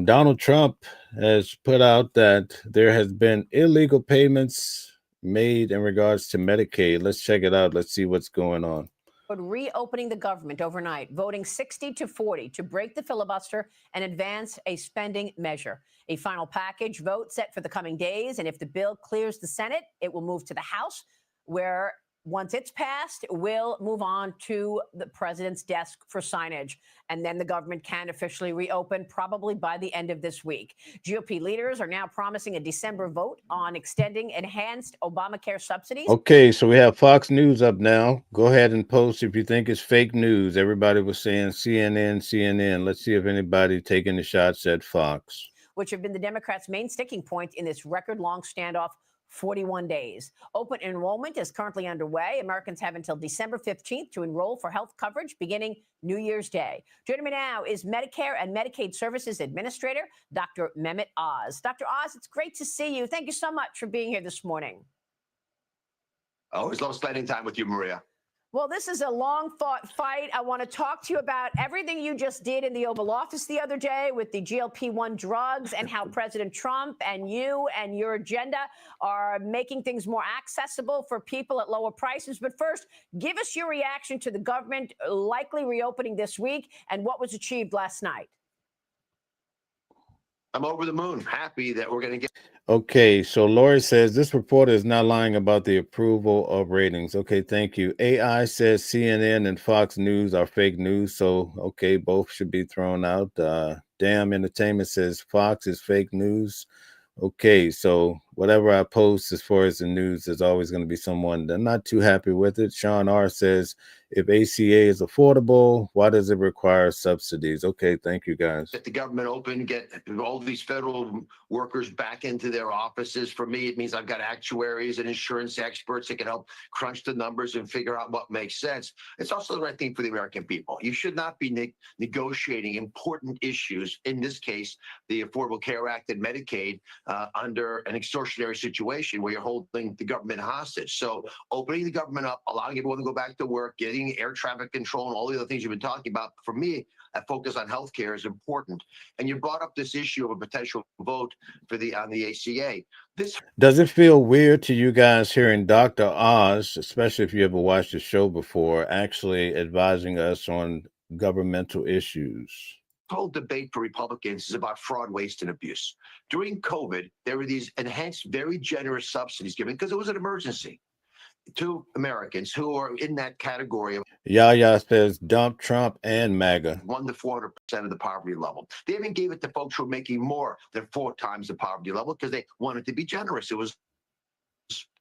Donald Trump has put out that there has been illegal payments made in regards to Medicaid. Let's check it out. Let's see what's going on. Reopening the government overnight, voting 60-40 to break the filibuster and advance a spending measure. A final package vote set for the coming days, and if the bill clears the Senate, it will move to the House, where Once it's passed, we'll move on to the president's desk for signage. And then the government can officially reopen probably by the end of this week. GOP leaders are now promising a December vote on extending enhanced Obamacare subsidies. Okay, so we have Fox News up now. Go ahead and post if you think it's fake news. Everybody was saying CNN, CNN. Let's see if anybody taking the shots at Fox. Which have been the Democrats' main sticking point in this record-long standoff, 41 days. Open enrollment is currently underway. Americans have until December 15th to enroll for health coverage beginning New Year's Day. Joining me now is Medicare and Medicaid Services Administrator, Dr. Mehmet Oz. Dr. Oz, it's great to see you. Thank you so much for being here this morning. I always love spending time with you, Maria. Well, this is a long-fought fight. I want to talk to you about everything you just did in the Oval Office the other day with the GLP-1 drugs and how President Trump and you and your agenda are making things more accessible for people at lower prices. But first, give us your reaction to the government likely reopening this week and what was achieved last night. I'm over the moon, happy that we're going to get. Okay, so Lori says this reporter is not lying about the approval of ratings. Okay, thank you. AI says CNN and Fox News are fake news. So, okay, both should be thrown out. Damn Entertainment says Fox is fake news. Okay, so whatever I post as far as the news, there's always going to be someone that's not too happy with it. Sean R says, if ACA is affordable, why does it require subsidies? Okay, thank you guys. Get the government open, get all these federal workers back into their offices. For me, it means I've got actuaries and insurance experts that can help crunch the numbers and figure out what makes sense. It's also the right thing for the American people. You should not be negotiating important issues, in this case, the Affordable Care Act and Medicaid, under an extortionary situation where you're holding the government hostage. So opening the government up, allowing everyone to go back to work, getting air traffic control and all the other things you've been talking about, for me, a focus on healthcare is important. And you brought up this issue of a potential vote for on the ACA. Does it feel weird to you guys hearing Dr. Oz, especially if you ever watched the show before, actually advising us on governmental issues? Whole debate for Republicans is about fraud, waste, and abuse. During COVID, there were these enhanced, very generous subsidies given because it was an emergency to Americans who are in that category of Yaya says dump Trump and MAGA. 1 to 400% of the poverty level. They even gave it to folks who are making more than 4 times the poverty level because they wanted to be generous. It was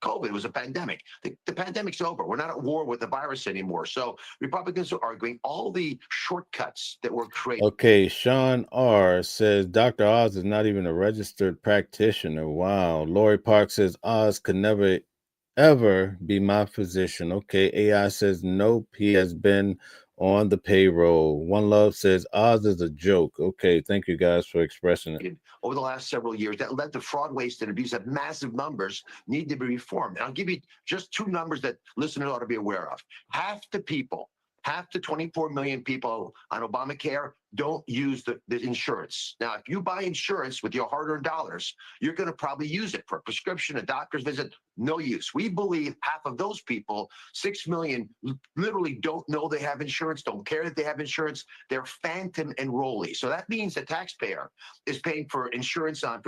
COVID. It was a pandemic. The pandemic's over. We're not at war with the virus anymore. So Republicans are arguing all the shortcuts that were created. Okay, Sean R says Dr. Oz is not even a registered practitioner. Wow. Lori Park says Oz could never ever be my physician. Okay, AI says nope, he has been on the payroll. One Love says Oz is a joke. Okay, thank you guys for expressing it. Over the last several years, that led to fraud, waste, and abuse at massive numbers need to be reformed. And I'll give you just 2 numbers that listeners ought to be aware of. Half the 24 million people on Obamacare don't use the insurance. Now, if you buy insurance with your hard-earned dollars, you're going to probably use it for a prescription, a doctor's visit, no use. We believe half of those people, 6 million, literally don't know they have insurance, don't care that they have insurance. They're phantom enrollees. So that means the taxpayer is paying for insurance on.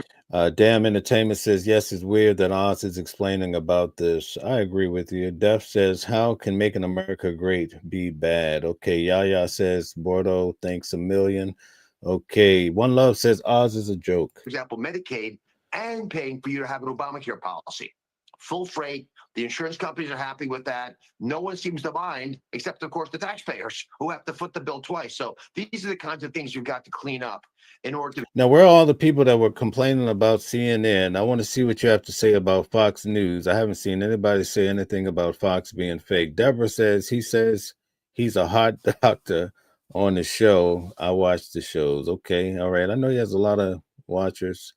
Damn Entertainment says, yes, it's weird that Oz is explaining about this. I agree with you. Def says, how can making America great be bad? Okay, Yaya says, Bordeaux thanks a million. Okay, One Love says Oz is a joke. For example, Medicaid and paying for you to have an Obamacare policy. Full freight. The insurance companies are happy with that. No one seems to mind, except, of course, the taxpayers who have to foot the bill twice. So these are the kinds of things you've got to clean up in order to. Now, where are all the people that were complaining about CNN? I want to see what you have to say about Fox News. I haven't seen anybody say anything about Fox being fake. Deborah says he's a hot doctor on the show. I watch the shows. Okay, all right. I know he has a lot of watchers.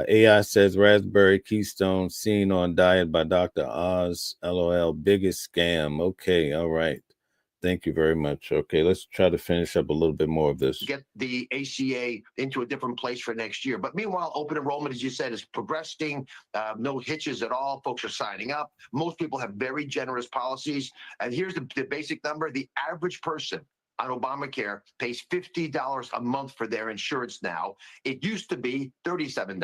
AI says Raspberry Keystone seen on diet by Dr. Oz. LOL. Biggest scam. Okay, all right. Thank you very much. Okay, let's try to finish up a little bit more of this. Get the ACA into a different place for next year. But meanwhile, open enrollment, as you said, is progressing. No hitches at all. Folks are signing up. Most people have very generous policies. And here's the basic number. The average person on Obamacare pays $50 a month for their insurance now. It used to be $37.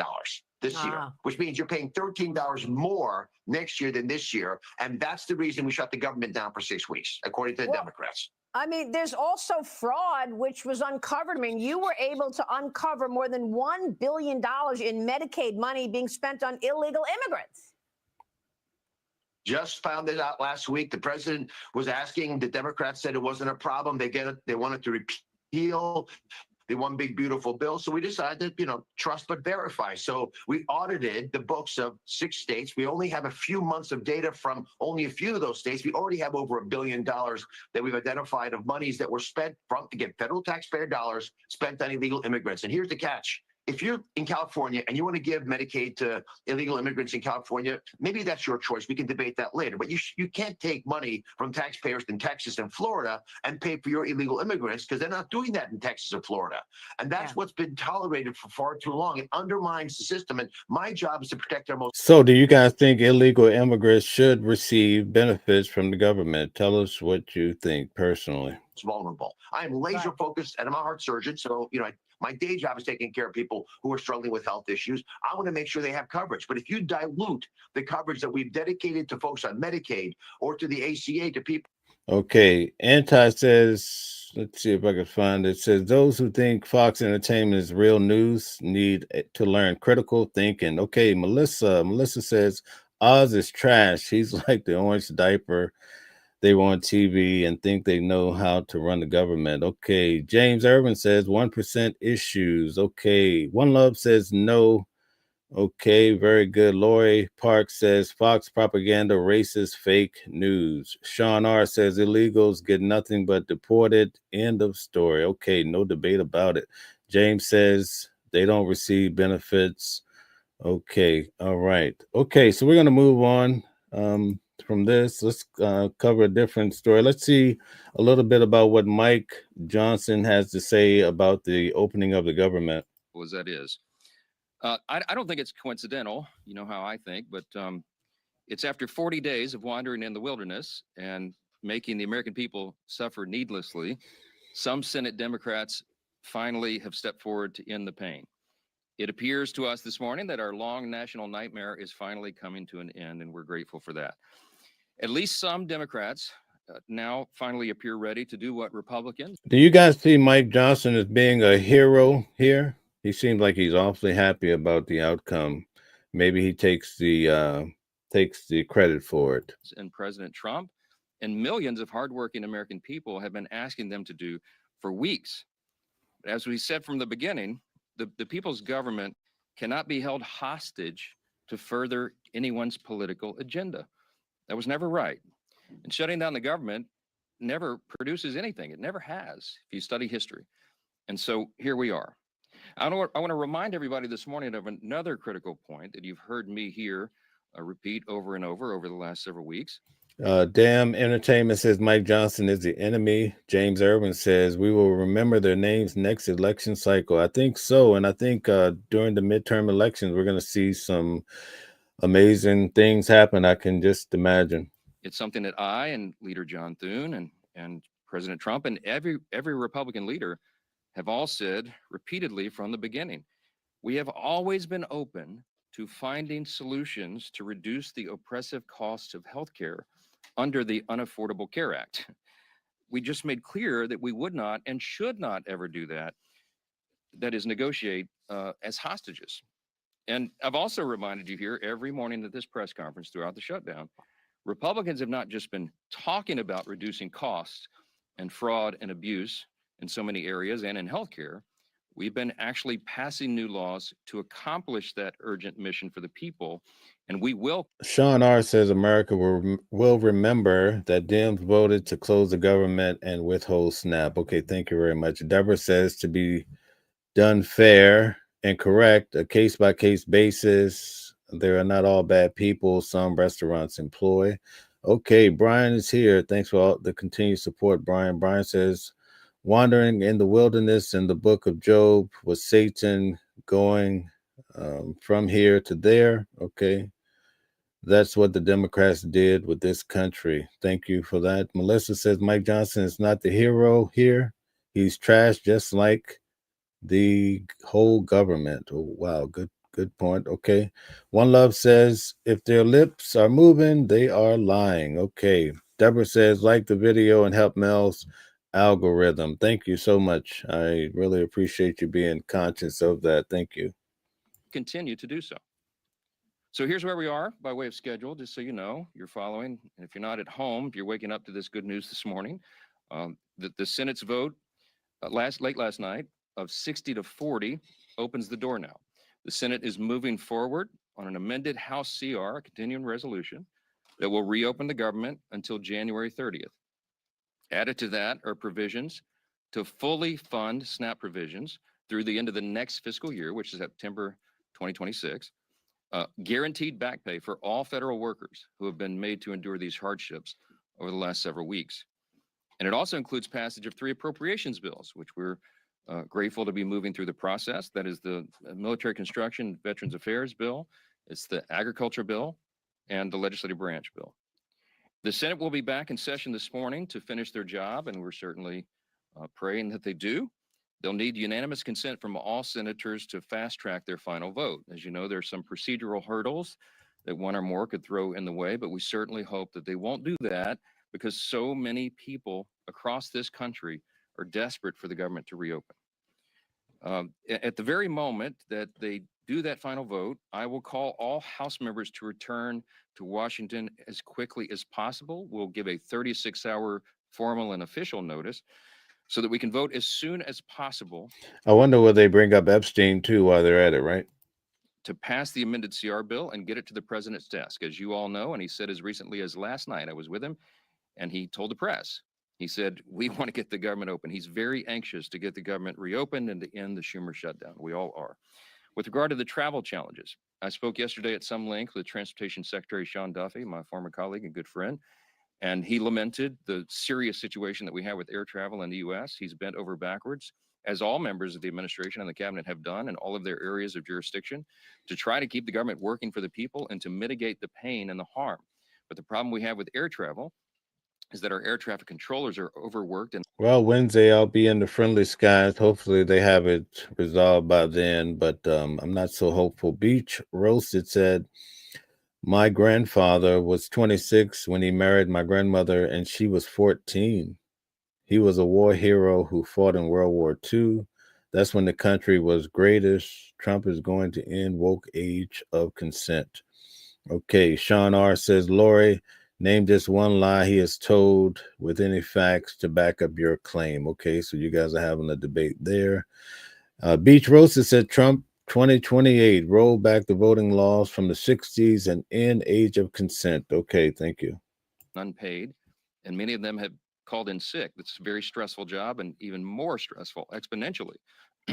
this year, which means you're paying $13 more next year than this year. And that's the reason we shut the government down for 6 weeks, according to the Democrats. I mean, there's also fraud, which was uncovered. I mean, you were able to uncover more than $1 billion in Medicaid money being spent on illegal immigrants. Just found it out last week. The president was asking, the Democrats said it wasn't a problem. They wanted to repeal the one big beautiful bill. So we decided, trust but verify. So we audited the books of 6 states. We only have a few months of data from only a few of those states. We already have over $1 billion that we've identified of monies that were spent from, again, federal taxpayer dollars spent on illegal immigrants. And here's the catch. If you're in California and you want to give Medicaid to illegal immigrants in California, maybe that's your choice. We can debate that later. But you can't take money from taxpayers in Texas and Florida and pay for your illegal immigrants, because they're not doing that in Texas or Florida. And that's what's been tolerated for far too long. It undermines the system. And my job is to protect our most. So do you guys think illegal immigrants should receive benefits from the government? Tell us what you think personally. Vulnerable. I am laser focused, and I'm a heart surgeon. So, my day job is taking care of people who are struggling with health issues. I want to make sure they have coverage. But if you dilute the coverage that we've dedicated to folks on Medicaid or to the ACA, to people. Okay. Anti says, let's see if I can find it. Says those who think Fox Entertainment is real news need to learn critical thinking. Okay. Melissa says Oz is trash. He's like the orange diaper. They were on TV and think they know how to run the government. Okay. James Irvin says 1% issues. Okay. One Love says no. Okay. Very good. Lori Park says Fox propaganda, racist, fake news. Sean R says illegals get nothing but deported. End of story. Okay. No debate about it. James says they don't receive benefits. Okay. All right. Okay. So we're going to move on. From this, let's cover a different story. Let's see a little bit about what Mike Johnson has to say about the opening of the government. As that is, I don't think it's coincidental. You know how I think, but it's after 40 days of wandering in the wilderness and making the American people suffer needlessly. Some Senate Democrats finally have stepped forward to end the pain. It appears to us this morning that our long national nightmare is finally coming to an end, and we're grateful for that. At least some Democrats now finally appear ready to do what Republicans. Do you guys see Mike Johnson as being a hero here? He seems like he's awfully happy about the outcome. Maybe he takes the credit for it. And President Trump and millions of hardworking American people have been asking them to do for weeks. As we said from the beginning, the people's government cannot be held hostage to further anyone's political agenda. That was never right. And shutting down the government never produces anything. It never has, if you study history. And so here we are. I want to remind everybody this morning of another critical point that you've heard me here repeat over and over the last several weeks. Damn Entertainment says Mike Johnson is the enemy. James Irvin says we will remember their names next election cycle. I think so. And I think during the midterm elections, we're going to see some amazing things happen. I can just imagine. It's something that I and Leader John Thune and President Trump and every Republican leader have all said repeatedly from the beginning. We have always been open to finding solutions to reduce the oppressive costs of healthcare under the Unaffordable Care Act. We just made clear that we would not and should not ever do that. That is, negotiate as hostages. And I've also reminded you here every morning at this press conference throughout the shutdown, Republicans have not just been talking about reducing costs and fraud and abuse in so many areas and in healthcare. We've been actually passing new laws to accomplish that urgent mission for the people, and we will. Sean R. says America will remember that Dems voted to close the government and withhold SNAP. Okay, thank you very much. Deborah says to be done fair and correct, a case-by-case basis. There are not all bad people. Some restaurants employ. Okay, Brian is here. Thanks for all the continued support, Brian. Brian says, wandering in the wilderness in the book of Job, was Satan going from here to there? Okay. That's what the Democrats did with this country. Thank you for that. Melissa says Mike Johnson is not the hero here. He's trash just like the whole government. Oh, wow. Good Good point. Okay. One Love says, if their lips are moving, they are lying. Okay. Deborah says, like the video and help Mel's algorithm. Thank you so much. I really appreciate you being conscious of that. Thank you. Continue to do so. So here's where we are by way of schedule, just so you know, you're following. And if you're not at home, if you're waking up to this good news this morning, the Senate's vote late last night of 60 to 40 opens the door now. The Senate is moving forward on an amended House CR, a continuing resolution, that will reopen the government until January 30th. Added to that are provisions to fully fund SNAP provisions through the end of the next fiscal year, which is September 2026. Guaranteed back pay for all federal workers who have been made to endure these hardships over the last several weeks. And it also includes passage of 3 appropriations bills, which we're grateful to be moving through the process. That is the Military Construction Veterans Affairs bill, it's the Agriculture bill, and the Legislative Branch bill. The Senate will be back in session this morning to finish their job, and we're certainly praying that they do. They'll need unanimous consent from all senators to fast track their final vote. As you know, there's some procedural hurdles that one or more could throw in the way, but we certainly hope that they won't do that because so many people across this country are desperate for the government to reopen. At the very moment that they do that final vote, I will call all House members to return to Washington as quickly as possible. We'll give a 36-hour formal and official notice so that we can vote as soon as possible. I wonder will they bring up Epstein too while they're at it, right? To pass the amended CR bill and get it to the president's desk. As you all know, and he said as recently as last night, I was with him, and he told the press, he said, we want to get the government open. He's very anxious to get the government reopened and to end the Schumer shutdown. We all are. With regard to the travel challenges, I spoke yesterday at some length with Transportation Secretary Sean Duffy, my former colleague and good friend, and he lamented the serious situation that we have with air travel in the U.S. He's bent over backwards, as all members of the administration and the cabinet have done in all of their areas of jurisdiction, to try to keep the government working for the people and to mitigate the pain and the harm. But the problem we have with air travel is that our air traffic controllers are overworked. And well, Wednesday I'll be in the friendly skies. Hopefully they have it resolved by then, but I'm not so hopeful. Beach Roasted said, my grandfather was 26 when he married my grandmother, and she was 14. He was a war hero who fought in World War II. That's when the country was greatest. Trump is going to end woke age of consent. Okay, Sean R. says, Lori, name just one lie he has told with any facts to back up your claim. Okay, so you guys are having a debate there. Beach Roasted said, Trump 2028, roll back the voting laws from the 60s and end age of consent. Okay, thank you. Unpaid, and many of them have called in sick. That's a very stressful job, and even more stressful exponentially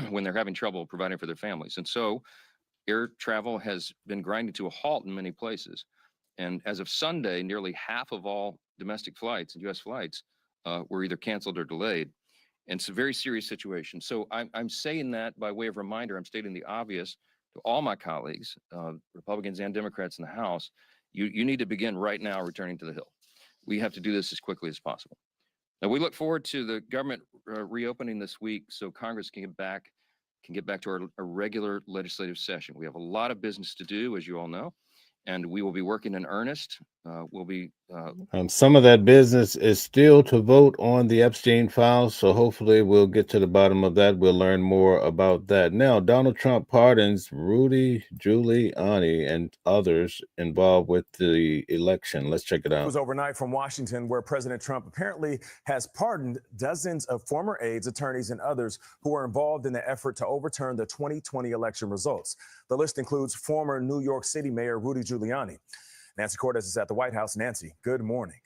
when they're having trouble providing for their families. And so air travel has been grinding to a halt in many places. And as of Sunday, nearly half of all domestic flights, U.S. flights, were either canceled or delayed. And it's a very serious situation. So I'm saying that by way of reminder. I'm stating the obvious to all my colleagues, Republicans and Democrats in the House. You need to begin right now returning to the Hill. We have to do this as quickly as possible. Now, we look forward to the government reopening this week so Congress can get back to our regular legislative session. We have a lot of business to do, as you all know, and we will be working in earnest. Some of that business is still to vote on the Epstein files, so hopefully we'll get to the bottom of that. We'll learn more about that. Now, Donald Trump pardons Rudy Giuliani and others involved with the election. Let's check it out. It was overnight from Washington, where President Trump apparently has pardoned dozens of former aides, attorneys, and others who were involved in the effort to overturn the 2020 election results. The list includes former New York City Mayor Rudy Giuliani. Nancy Cortez is at the White House. Nancy, good morning.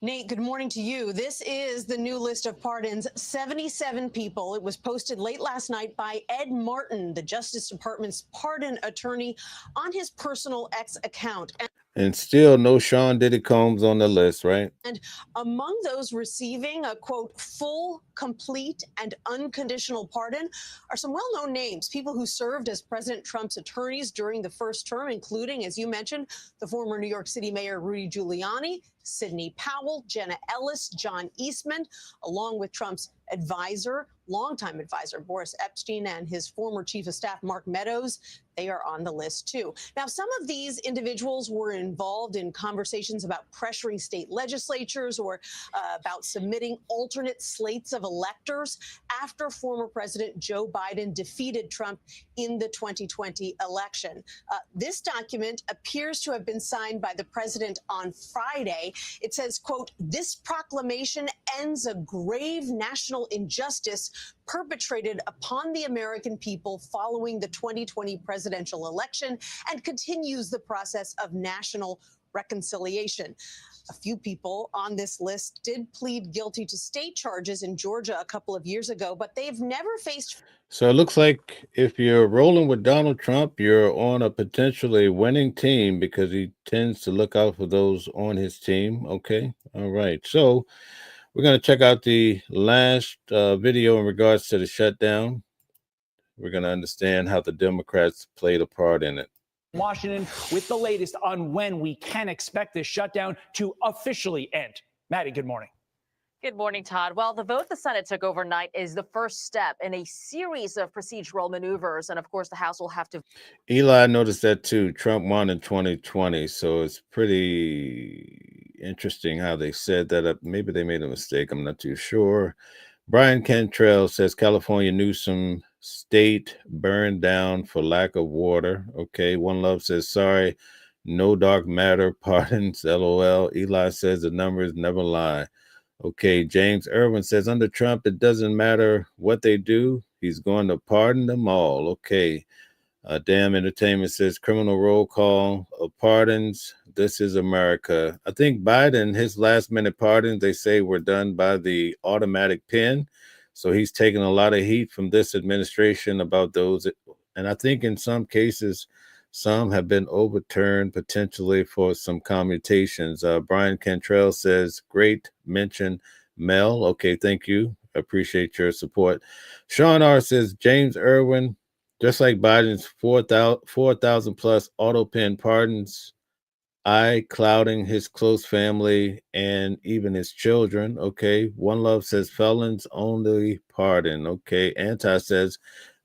Nate, good morning to you. This is the new list of pardons, 77 people. It was posted late last night by Ed Martin, the Justice Department's pardon attorney, on his personal X account. And still no Sean Diddy Combs on the list, right? And among those receiving a, quote, full, complete, and unconditional pardon are some well-known names, people who served as President Trump's attorneys during the first term, including, as you mentioned, the former New York City Mayor Rudy Giuliani, Sidney Powell, Jenna Ellis, John Eastman, along with Trump's advisor, longtime advisor Boris Epshteyn, and his former chief of staff Mark Meadows. They are on the list too. Now, some of these individuals were involved in conversations about pressuring state legislatures or about submitting alternate slates of electors after former President Joe Biden defeated Trump in the 2020 election. This document appears to have been signed by the president on Friday. It says, quote, "This proclamation ends a grave national injustice perpetrated upon the American people following the 2020 presidential election and continues the process of national reconciliation." A few people on this list did plead guilty to state charges in Georgia a couple of years ago, but they've never faced. So it looks like if you're rolling with Donald Trump, you're on a potentially winning team because he tends to look out for those on his team. Okay. All right. So we're going to check out the last video in regards to the shutdown. We're going to understand how the Democrats played a part in it. Washington with the latest on when we can expect this shutdown to officially end. Maddie, good morning. Good morning, Todd. Well, the vote the Senate took overnight is the first step in a series of procedural maneuvers. And of course, the House will have to. Eli noticed that too. Trump won in 2020. So it's pretty interesting how they said that up. Maybe they made a mistake. I'm not too sure. Brian Cantrell says California Newsom state burned down for lack of water. Okay. One Love says, sorry, no dark matter pardons, LOL. Eli says the numbers never lie. Okay, James Irwin says, under Trump, it doesn't matter what they do. He's going to pardon them all. Okay. Damn Entertainment says, criminal roll call of pardons. This is America. I think Biden, his last minute pardons, they say were done by the automatic pen. So he's taking a lot of heat from this administration about those. And I think in some cases, some have been overturned potentially for some commutations. Brian Cantrell says, great mention, Mel. Okay, thank you. Appreciate your support. Sean R. says, James Irwin, just like Biden's 4,000 plus auto pen pardons, clouding his close family and even his children. Okay. One Love says, felons only pardon. Okay. Anti says,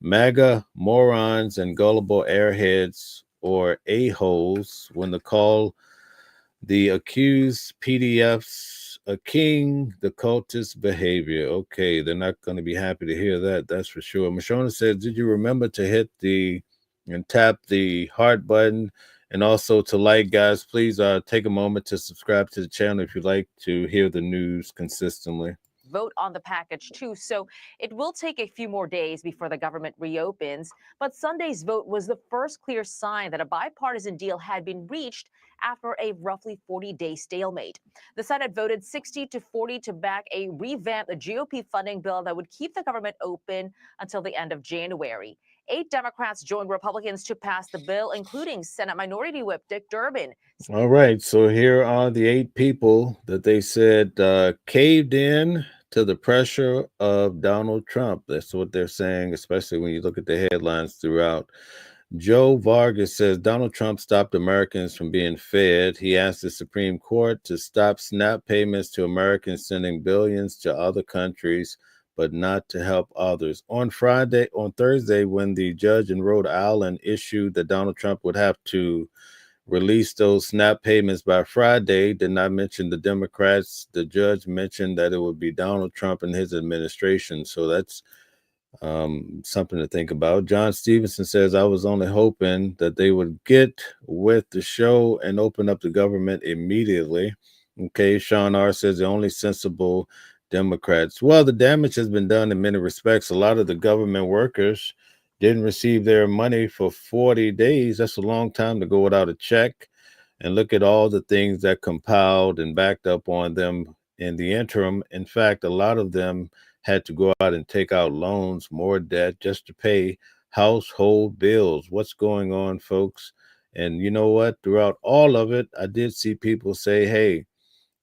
MAGA morons and gullible airheads or a-holes when the call the accused PDFs a king, the cultist behavior. Okay, they're not going to be happy to hear that. That's for sure. Mashona says, did you remember to hit and tap the heart button and also to like, guys? Please take a moment to subscribe to the channel if you'd like to hear the news consistently. Vote on the package too, so it will take a few more days before the government reopens. But Sunday's vote was the first clear sign that a bipartisan deal had been reached after a roughly 40-day stalemate. The Senate voted 60-40 to back a revamped GOP funding bill that would keep the government open until the end of January. 8 Democrats joined Republicans to pass the bill, including Senate Minority Whip Dick Durbin. All right, so here are the 8 people that they said caved in to the pressure of Donald Trump. That's what they're saying, especially when you look at the headlines throughout. Joe Vargas says Donald Trump stopped Americans from being fed. He asked the Supreme Court to stop SNAP payments to Americans sending billions to other countries, but not to help others. On Thursday, when the judge in Rhode Island issued that Donald Trump would have to release those SNAP payments by Friday, did not mention the Democrats. The judge mentioned that it would be Donald Trump and his administration. So that's something to think about. John Stevenson says, I was only hoping that they would get with the show and open up the government immediately. Okay, Sean R. says the only sensible Democrats. Well, the damage has been done in many respects. A lot of the government workers didn't receive their money for 40 days. That's a long time to go without a check. And look at all the things that compiled and backed up on them in the interim. In fact, a lot of them had to go out and take out loans, more debt, just to pay household bills. What's going on, folks? And you know what? Throughout all of it, I did see people say, hey,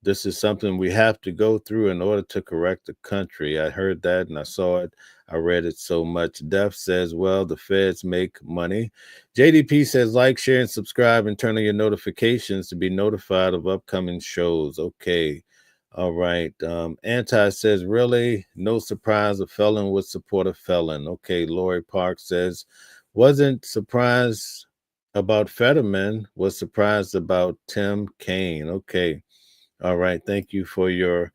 this is something we have to go through in order to correct the country. I heard that and I saw it. I read it so much. Def says, well, the feds make money. JDP says, like, share, and subscribe, and turn on your notifications to be notified of upcoming shows. Okay. All right. Anti says, really? No surprise a felon would support a felon. Okay. Lori Park says, wasn't surprised about Fetterman, was surprised about Tim Kaine. Okay. All right. Thank you for your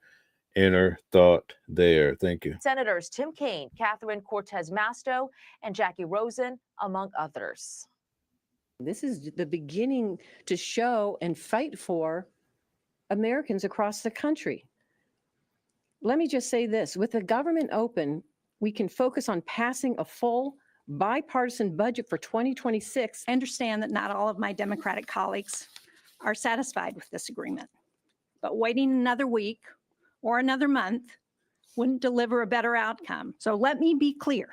inner thought there. Thank you. Senators Tim Kaine, Catherine Cortez Masto, and Jackie Rosen, among others. This is the beginning to show and fight for Americans across the country. Let me just say this, with the government open, we can focus on passing a full bipartisan budget for 2026. I understand that not all of my Democratic colleagues are satisfied with this agreement, but waiting another week or another month wouldn't deliver a better outcome. So let me be clear.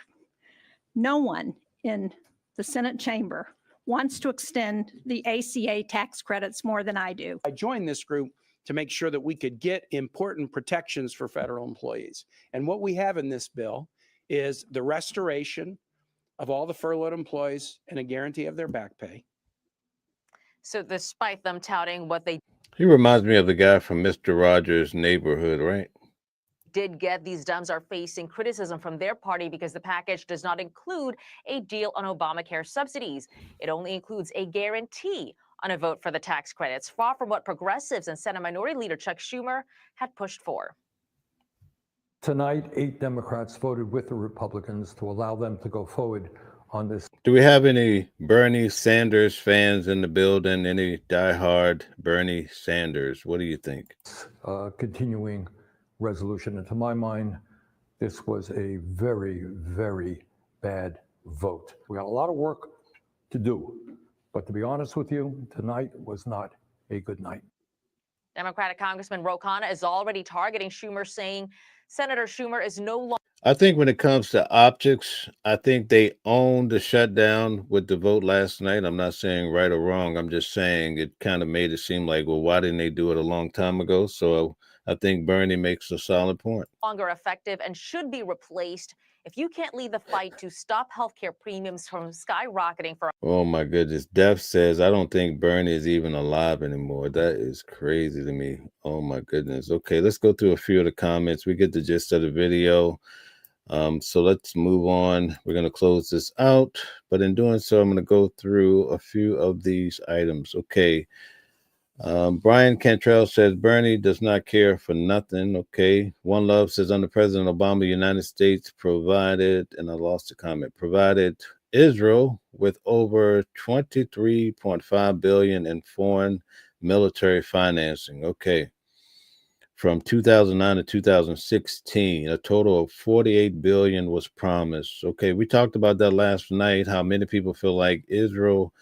No one in the Senate chamber wants to extend the ACA tax credits more than I do. I joined this group to make sure that we could get important protections for federal employees. And what we have in this bill is the restoration of all the furloughed employees and a guarantee of their back pay. So despite them touting what they He reminds me of the guy from Mr. Rogers' Neighborhood, right? did get, these Dems are facing criticism from their party because the package does not include a deal on Obamacare subsidies. It only includes a guarantee on a vote for the tax credits, far from what progressives and Senate Minority Leader Chuck Schumer had pushed for. Tonight, 8 Democrats voted with the Republicans to allow them to go forward on this. Do we have any Bernie Sanders fans in the building? Any diehard Bernie Sanders? What do you think? Continuing resolution. And to my mind, this was a very, very bad vote. We got a lot of work to do. But to be honest with you, tonight was not a good night. Democratic Congressman Ro Khanna is already targeting Schumer, saying Senator Schumer is no longer. I think when it comes to optics, I think they own the shutdown with the vote last night. I'm not saying right or wrong. I'm just saying it kind of made it seem like, well, why didn't they do it a long time ago? So I think Bernie makes a solid point. Longer effective and should be replaced if you can't lead the fight to stop healthcare premiums from skyrocketing for. Oh my goodness. Def says, I don't think Bernie is even alive anymore. That is crazy to me. Oh my goodness. Okay, let's go through a few of the comments. We get the gist of the video. So let's move on. We're going to close this out. But in doing so, I'm going to go through a few of these items. Okay. Brian Cantrell says Bernie does not care for nothing. Okay. One Love says under President Obama, the United States provided, and I lost the comment, provided Israel with over $23.5 billion in foreign military financing. Okay. From 2009 to 2016, a total of $48 billion was promised. Okay. We talked about that last night, how many people feel like Israel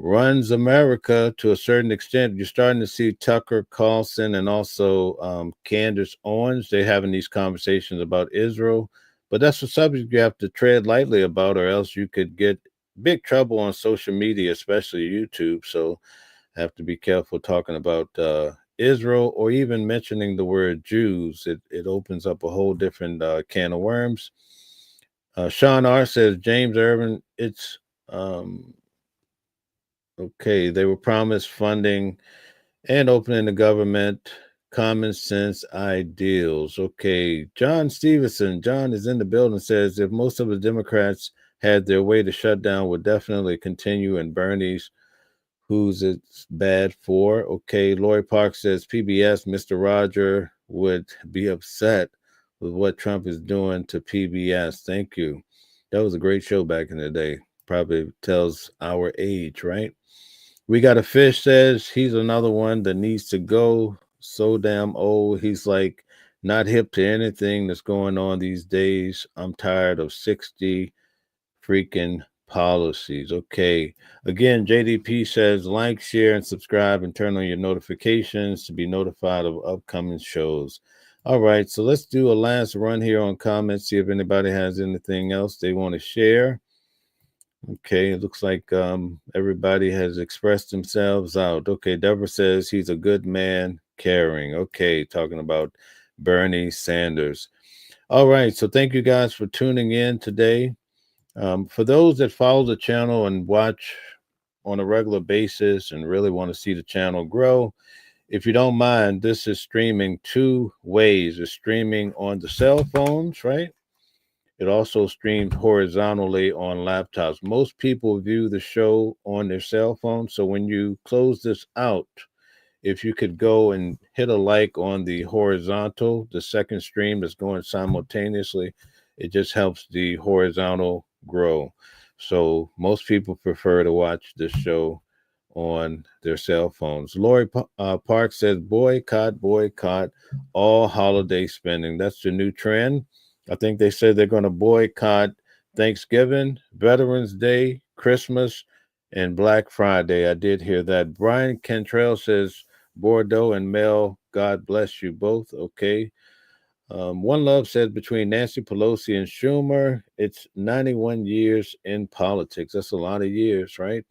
runs America to a certain extent. You're starting to see Tucker Carlson and also Candace Owens. They're having these conversations about Israel, but that's a subject you have to tread lightly about, or else you could get big trouble on social media, especially YouTube. So have to be careful talking about Israel or even mentioning the word Jews. It opens up a whole different can of worms. Sean R. says, James Irvin, it's okay, they were promised funding and opening the government, common sense ideals. Okay, John Stevenson, John is in the building, says if most of the Democrats had their way, the shutdown would definitely continue, and Bernie's, who's it's bad for. Okay, Lori Park says PBS, Mr. Roger would be upset with what Trump is doing to PBS. Thank you. That was a great show back in the day. Probably tells our age, right? We Got a Fish says he's another one that needs to go. So damn old. He's like not hip to anything that's going on these days. I'm tired of 60 freaking policies. Okay. Again, JDP says like, share, and subscribe and turn on your notifications to be notified of upcoming shows. All right. So let's do a last run here on comments. See if anybody has anything else they want to share. Okay, it looks like everybody has expressed themselves out. Okay, Deborah says he's a good man, caring. Okay, talking about Bernie Sanders. All right, so thank you guys for tuning in today. For those that follow the channel and watch on a regular basis and really want to see the channel grow, If you don't mind, this is streaming two ways. It's streaming on the cell phones, right? It also streams horizontally on laptops. Most people view the show on their cell phone. So when you close this out, if you could go and hit a like on the horizontal, the second stream that's going simultaneously, it just helps the horizontal grow. So most people prefer to watch this show on their cell phones. Lori Park says, boycott all holiday spending. That's the new trend. I think they said they're going to boycott Thanksgiving, Veterans Day, Christmas, and Black Friday. I did hear that. Brian Cantrell says, Bordeaux and Mel, God bless you both. Okay. One Love says, between Nancy Pelosi and Schumer, it's 91 years in politics. That's a lot of years, right?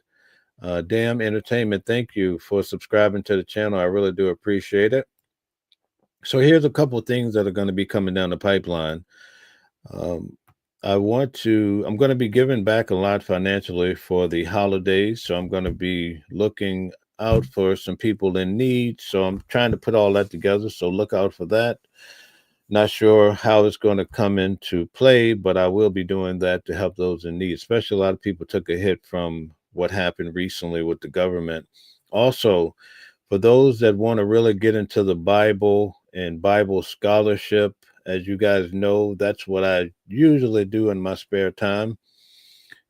Damn Entertainment, thank you for subscribing to the channel. I really do appreciate it. So here's a couple of things that are going to be coming down the pipeline. I'm going to be giving back a lot financially for the holidays. So I'm going to be looking out for some people in need. So I'm trying to put all that together. So look out for that. Not sure how it's going to come into play, but I will be doing that to help those in need. Especially a lot of people took a hit from what happened recently with the government. Also, for those that want to really get into the Bible and Bible scholarship, as you guys know, that's what I usually do in my spare time,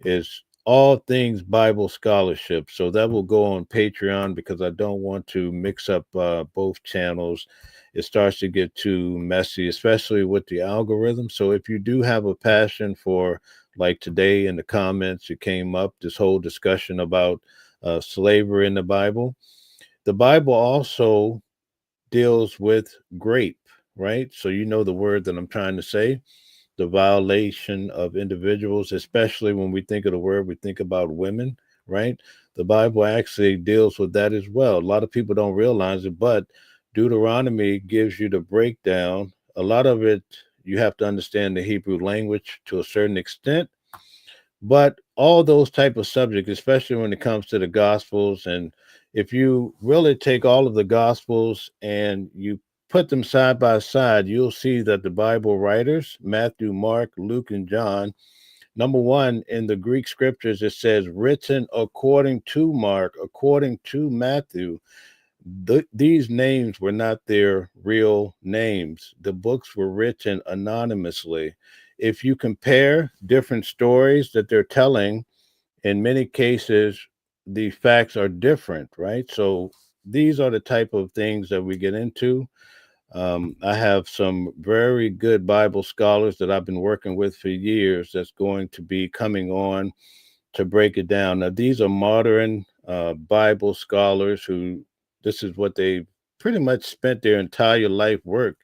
is all things Bible scholarship. So that will go on Patreon because I don't want to mix up both channels. It starts to get too messy, especially with the algorithm. So if you do have a passion for, like today in the comments, it came up this whole discussion about slavery in the Bible. The Bible also deals with grape, right? So you know the word that I'm trying to say, the violation of individuals, especially when we think of the word, we think about women, right? The Bible actually deals with that as well. A lot of people don't realize it, but Deuteronomy gives you the breakdown. A lot of it, you have to understand the Hebrew language to a certain extent, but all those type of subjects, especially when it comes to the Gospels, and if you really take all of the Gospels and you put them side by side, you'll see that the Bible writers, Matthew, Mark, Luke, and John, number one, in the Greek scriptures, it says written according to Mark, according to Matthew. These names were not their real names. The books were written anonymously. If you compare different stories that they're telling, in many cases, the facts are different, right? So these are the type of things that we get into. I have some very good Bible scholars that I've been working with for years that's going to be coming on to break it down. Now, these are modern Bible scholars who this is what they pretty much spent their entire life work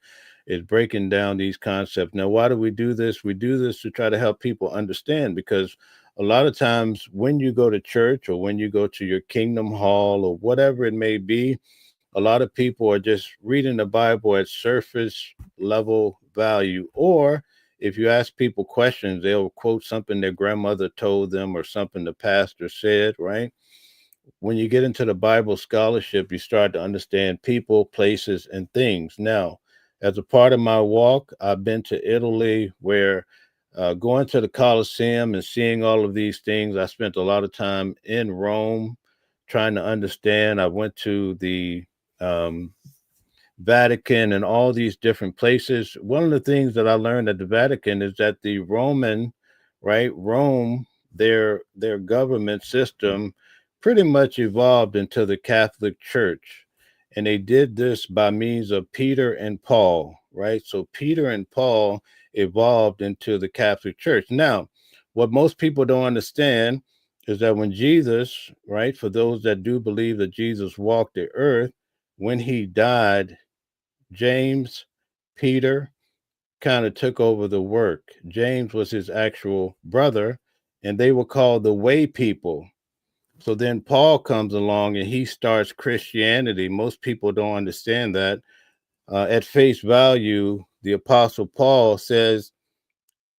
is breaking down these concepts. Now, why do we do this? We do this to try to help people understand, because a lot of times when you go to church or when you go to your Kingdom Hall or whatever it may be, a lot of people are just reading the Bible at surface level value. Or if you ask people questions, they'll quote something their grandmother told them or something the pastor said, right? When you get into the Bible scholarship, you start to understand people, places, and things. Now, as a part of my walk, I've been to Italy, where going to the Colosseum and seeing all of these things, I spent a lot of time in Rome trying to understand. I went to the um, Vatican and all these different places. One of the things that I learned at the Vatican is that the Roman, right, Rome, their government system pretty much evolved into the Catholic Church. And they did this by means of Peter and Paul, right? So Peter and Paul evolved into the Catholic Church. Now, what most people don't understand is that when Jesus, right, for those that do believe that Jesus walked the earth, when he died, James, Peter kind of took over the work. James was his actual brother, and they were called the Way People. So then Paul comes along and he starts Christianity. Most people don't understand that. At face value, the Apostle Paul says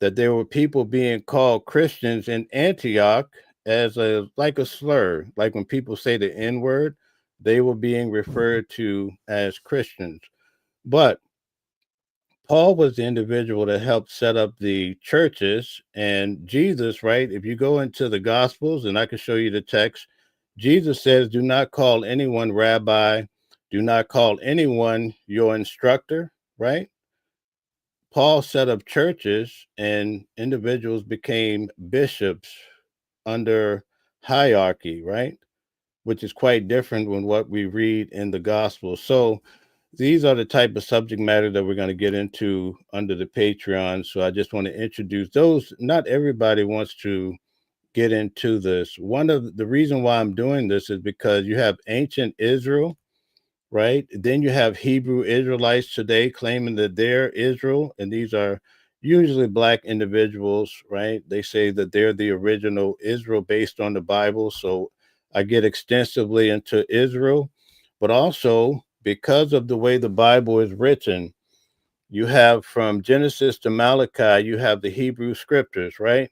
that there were people being called Christians in Antioch as a like a slur, like when people say the N word. they were being referred to as Christians. But Paul was the individual that helped set up the churches, and Jesus, right? If you go into the Gospels, and I can show you the text, Jesus says, do not call anyone rabbi, do not call anyone your instructor, right? Paul set up churches, and individuals became bishops under hierarchy, right? Which is quite different than what we read in the Gospel. So these are the type of subject matter that we're going to get into under the Patreon. So I just want to introduce those. Not everybody wants to get into this. One of the reason why I'm doing this is because you have ancient Israel, right? Then you have Hebrew Israelites today claiming that they're Israel, and these are usually Black individuals, right? They say that they're the original Israel based on the Bible. So I get extensively into Israel, but also because of the way the Bible is written, you have from Genesis to Malachi, you have the Hebrew scriptures, right?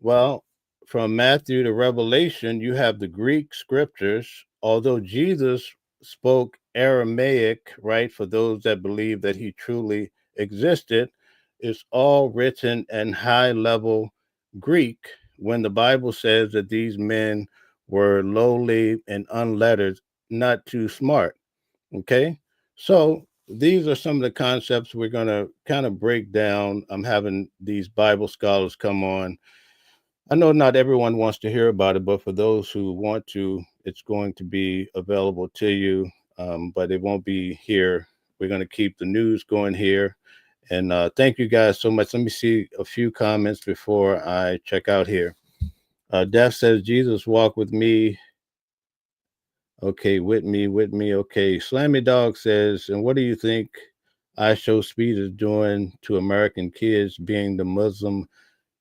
Well, from Matthew to Revelation, you have the Greek scriptures. Although Jesus spoke Aramaic, right, for those that believe that he truly existed, it's all written in high level Greek when the Bible says that these men were lowly and unlettered, not too smart. Okay. So these are some of the concepts we're going to kind of break down. I'm having these Bible scholars come on. I know not everyone wants to hear about it, but for those who want to, it's going to be available to you, but it won't be here. We're going to keep the news going here. And thank you guys so much. Let me see a few comments before I check out here. Def says, Jesus walk with me. Okay, with me. Okay, Slammy Dog says, and what do you think I Show Speed is doing to American kids being the Muslim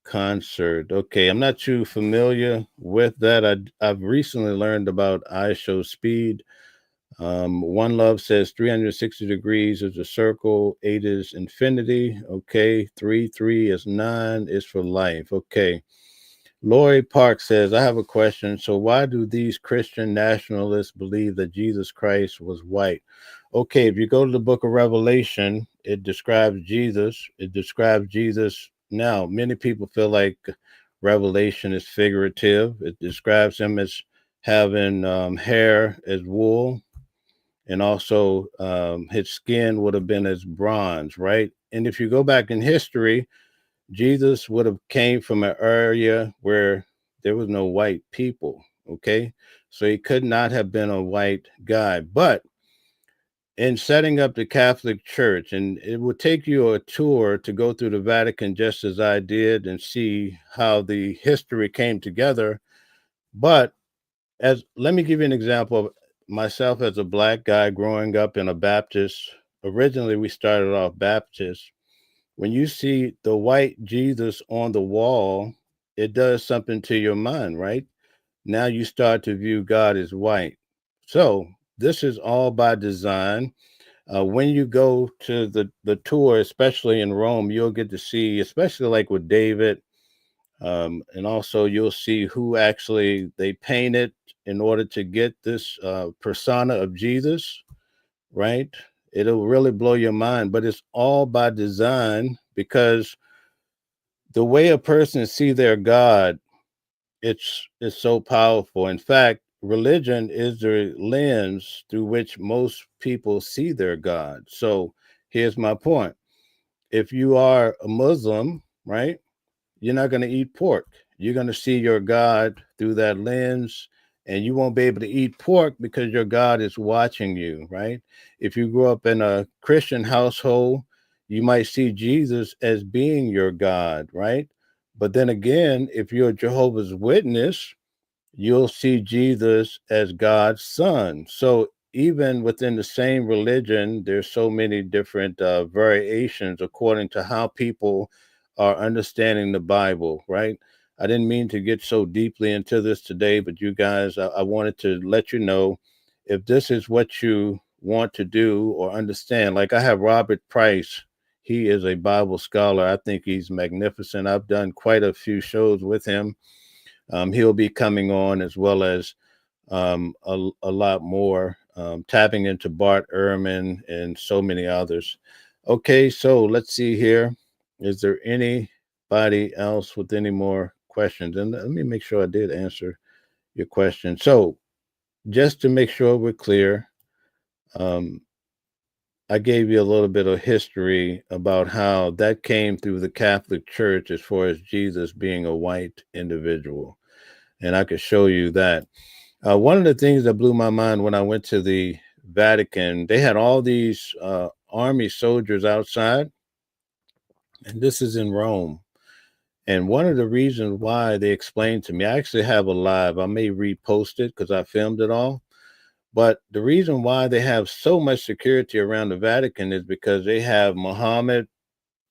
concert? Okay, I'm not too familiar with that. I've recently learned about I Show Speed. One Love says 360 degrees is a circle, 8 is infinity. Okay, 3 is 9 is for life. Okay. Lori Park says, I have a question. So why do these Christian nationalists believe that Jesus Christ was white? Okay, if you go to the book of Revelation, it describes Jesus. It describes Jesus. Now, many people feel like Revelation is figurative. It describes him as having hair as wool, and also his skin would have been as bronze, right? And if you go back in history, Jesus would have came from an area where there was no white people, okay? So he could not have been a white guy. But in setting up the Catholic Church, and it would take you a tour to go through the Vatican just as I did and see how the history came together. But let me give you an example of myself as a Black guy growing up in a Baptist. Originally, we started off Baptist. When you see the white Jesus on the wall, it does something to your mind, right? Now you start to view God as white. So this is all by design. When you go to the tour, especially in Rome, you'll get to see, especially like with David, and also you'll see who actually they painted in order to get this persona of Jesus, right? It'll really blow your mind, but it's all by design because the way a person see their God, it's so powerful. In fact, religion is the lens through which most people see their God. So here's my point. If you are a Muslim, right, you're not going to eat pork. You're going to see your God through that lens, and you won't be able to eat pork because your God is watching you, right? If you grew up in a Christian household, you might see Jesus as being your God, right? But then again, if you're a Jehovah's Witness, you'll see Jesus as God's son. So even within the same religion, there's so many different variations according to how people are understanding the Bible, right? I didn't mean to get so deeply into this today, but you guys, I wanted to let you know if this is what you want to do or understand. Like I have Robert Price. He is a Bible scholar. I think he's magnificent. I've done quite a few shows with him. He'll be coming on as well as a lot more. tapping into Bart Ehrman and so many others. Okay, so let's see here. Is there anybody else with any more questions? And let me make sure I did answer your question. So, just to make sure we're clear, um, I gave you a little bit of history about how that came through the Catholic Church as far as Jesus being a white individual. And I could show you that. One of the things that blew my mind when I went to the Vatican, they had all these army soldiers outside, and this is in Rome. And one of the reasons why they explained to me, I actually have a live, I may repost it because I filmed it all. But the reason why they have so much security around the Vatican is because they have Muhammad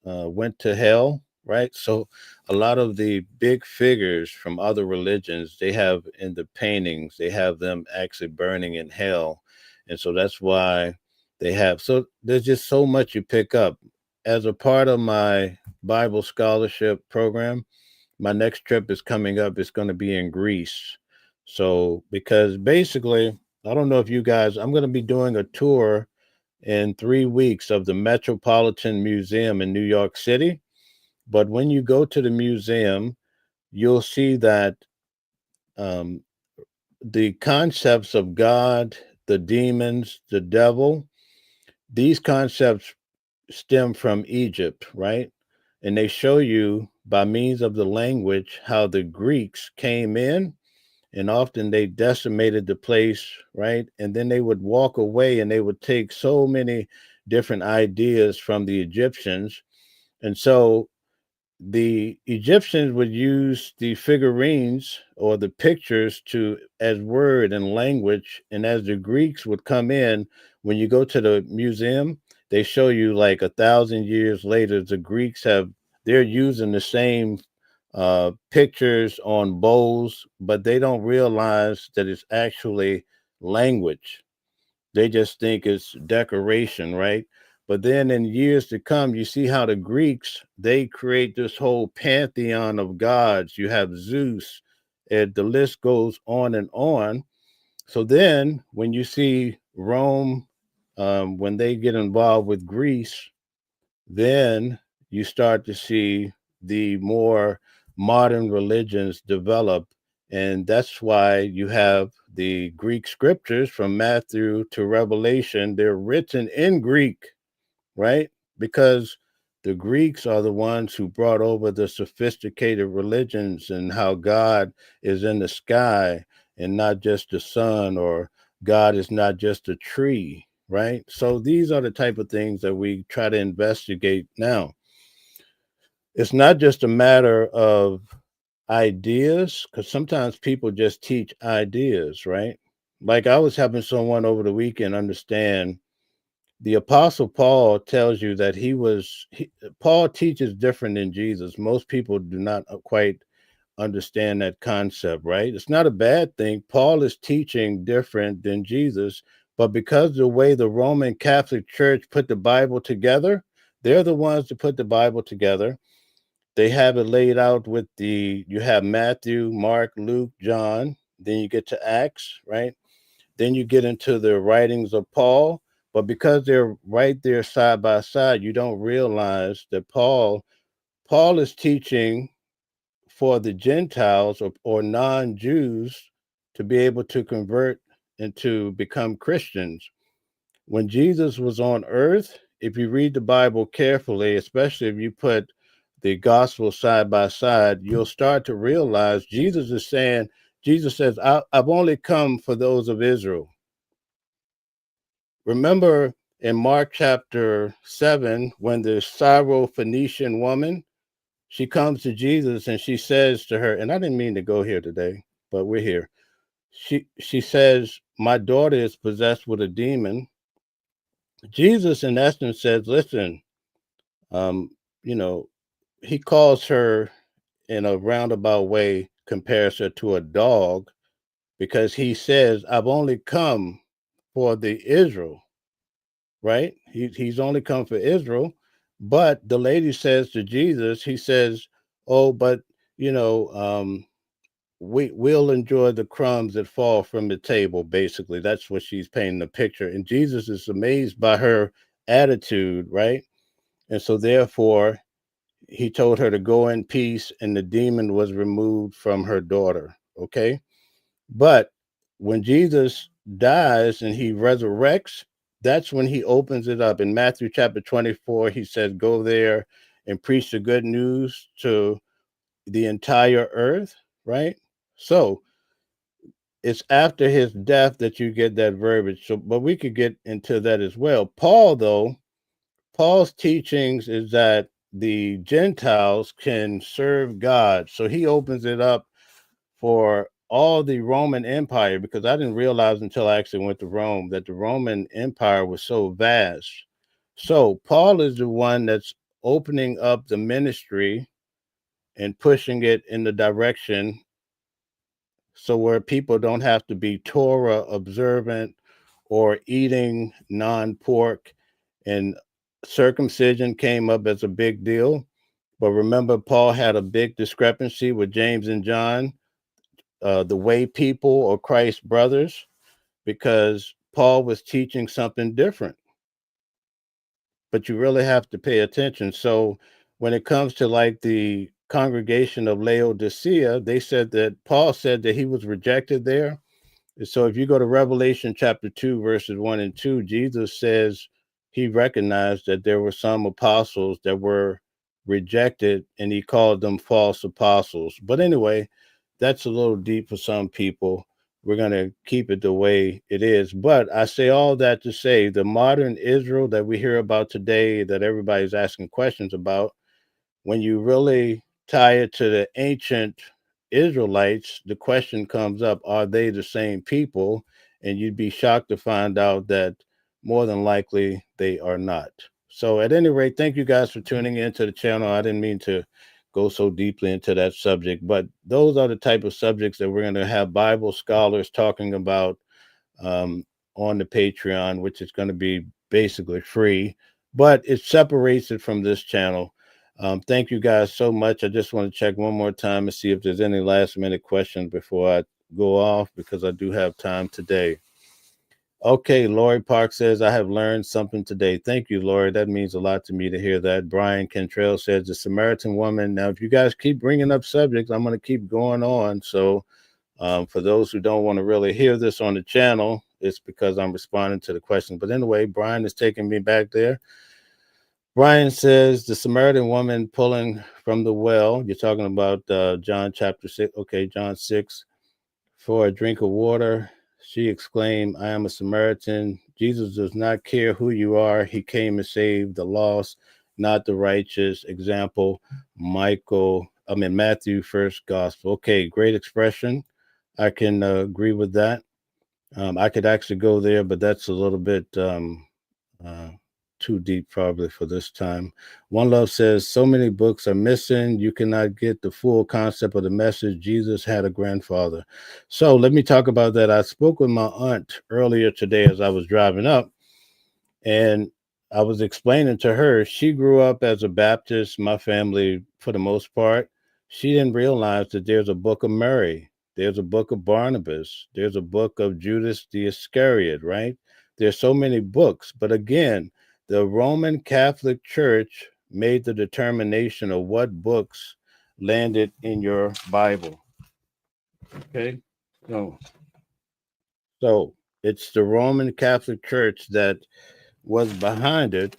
went to hell, right? So a lot of the big figures from other religions, they have in the paintings, they have them actually burning in hell. And so that's why they have, so there's just so much you pick up. As a part of my Bible scholarship program, my next trip is coming up. It's going to be in Greece. So, because basically, I don't know if you guys, I'm going to be doing a tour in 3 weeks of the Metropolitan Museum in New York City. But when you go to the museum, you'll see that um, the concepts of God, the demons, the devil, these concepts stem from Egypt, right? And they show you by means of the language how the Greeks came in and often they decimated the place, right? And then they would walk away and they would take so many different ideas from the Egyptians. And so the Egyptians would use the figurines or the pictures to as word and language. And as the Greeks would come in, when you go to the museum, they show you like 1,000 years later, the Greeks they're using the same pictures on bowls, but they don't realize that it's actually language. They just think it's decoration, right? But then in years to come, you see how the Greeks, they create this whole pantheon of gods. You have Zeus, and the list goes on and on. So then when you see Rome, when they get involved with Greece, then you start to see the more modern religions develop. And that's why you have the Greek scriptures from Matthew to Revelation. They're written in Greek, right? Because the Greeks are the ones who brought over the sophisticated religions and how God is in the sky and not just the sun, or God is not just a tree, right? So these are the type of things that we try to investigate now. It's not just a matter of ideas, because sometimes people just teach ideas, right? Like I was having someone over the weekend understand the apostle Paul tells you that Paul teaches different than Jesus. Most people do not quite understand that concept, right? It's not a bad thing. Paul is teaching different than Jesus, but because the way the Roman Catholic Church put the Bible together, they're the ones to put the Bible together. They have it laid out with you have Matthew, Mark, Luke, John, then you get to Acts, right? Then you get into the writings of Paul, but because they're right there side by side, you don't realize that Paul is teaching for the Gentiles or non-Jews to be able to convert and to become Christians. When Jesus was on earth, if you read the Bible carefully, especially if you put the gospel side by side, you'll start to realize Jesus says, I've only come for those of Israel. Remember in Mark chapter 7, when the Syro-Phoenician woman, she comes to Jesus and she says to her, and I didn't mean to go here today, but we're here. She says, my daughter is possessed with a demon. Jesus, in essence, says, listen, um, you know, he calls her in a roundabout way, compares her to a dog, because he says, I've only come for the Israel, right? He's only come for Israel. But the lady says to Jesus, he says, oh, but, you know, we'll enjoy the crumbs that fall from the table. Basically, that's what she's painting the picture. And Jesus is amazed by her attitude, right? And so therefore, he told her to go in peace, and the demon was removed from her daughter. Okay. But when Jesus dies and he resurrects, that's when he opens it up. In Matthew chapter 24, he says, go there and preach the good news to the entire earth, right? So it's after his death that you get that verbiage. So, but we could get into that as well. Paul, though, Paul's teachings is that the Gentiles can serve God. So he opens it up for all the Roman Empire, because I didn't realize until I actually went to Rome that the Roman Empire was so vast. So Paul is the one that's opening up the ministry and pushing it in the direction so where people don't have to be Torah observant or eating non-pork, and circumcision came up as a big deal. But remember, Paul had a big discrepancy with James and John, the way people or Christ's brothers, because Paul was teaching something different. But you really have to pay attention. So when it comes to like the congregation of Laodicea, they said that Paul said that he was rejected there. So if you go to Revelation chapter 2, verses 1 and 2, Jesus says he recognized that there were some apostles that were rejected, and he called them false apostles. But anyway, that's a little deep for some people. We're going to keep it the way it is. But I say all that to say the modern Israel that we hear about today, that everybody's asking questions about, when you really tie it to the ancient Israelites, the question comes up, are they the same people? And you'd be shocked to find out that more than likely they are not. So at any rate, thank you guys for tuning into the channel. I didn't mean to go so deeply into that subject, but those are the type of subjects that we're going to have Bible scholars talking about on the Patreon, which is going to be basically free, but it separates it from this channel. Thank you guys so much. I just want to check one more time and see if there's any last minute questions before I go off, because I do have time today. Okay, Lori Park says, I have learned something today. Thank you, Lori. That means a lot to me to hear that. Brian Cantrell says, the Samaritan woman. Now, if you guys keep bringing up subjects, I'm going to keep going on. So for those who don't want to really hear this on the channel, it's because I'm responding to the questions. But anyway, Brian is taking me back there. Brian says, the Samaritan woman pulling from the well. You're talking about John chapter 6. Okay, John 6. For a drink of water, she exclaimed, I am a Samaritan. Jesus does not care who you are. He came to save the lost, not the righteous. Example, Matthew, first gospel. Okay, great expression. I can agree with that. I could actually go there, but that's a little bit too deep probably for this time. One Love says, so many books are missing. You cannot get the full concept of the message. Jesus had a grandfather. So let me talk about that. I spoke with my aunt earlier today as I was driving up, and I was explaining to her, she grew up as a Baptist, my family for the most part. She didn't realize that there's a book of Mary, there's a book of Barnabas, there's a book of Judas the Iscariot, right? There's so many books. But again, the Roman Catholic Church made the determination of what books landed in your Bible. Okay. So it's the Roman Catholic Church that was behind it.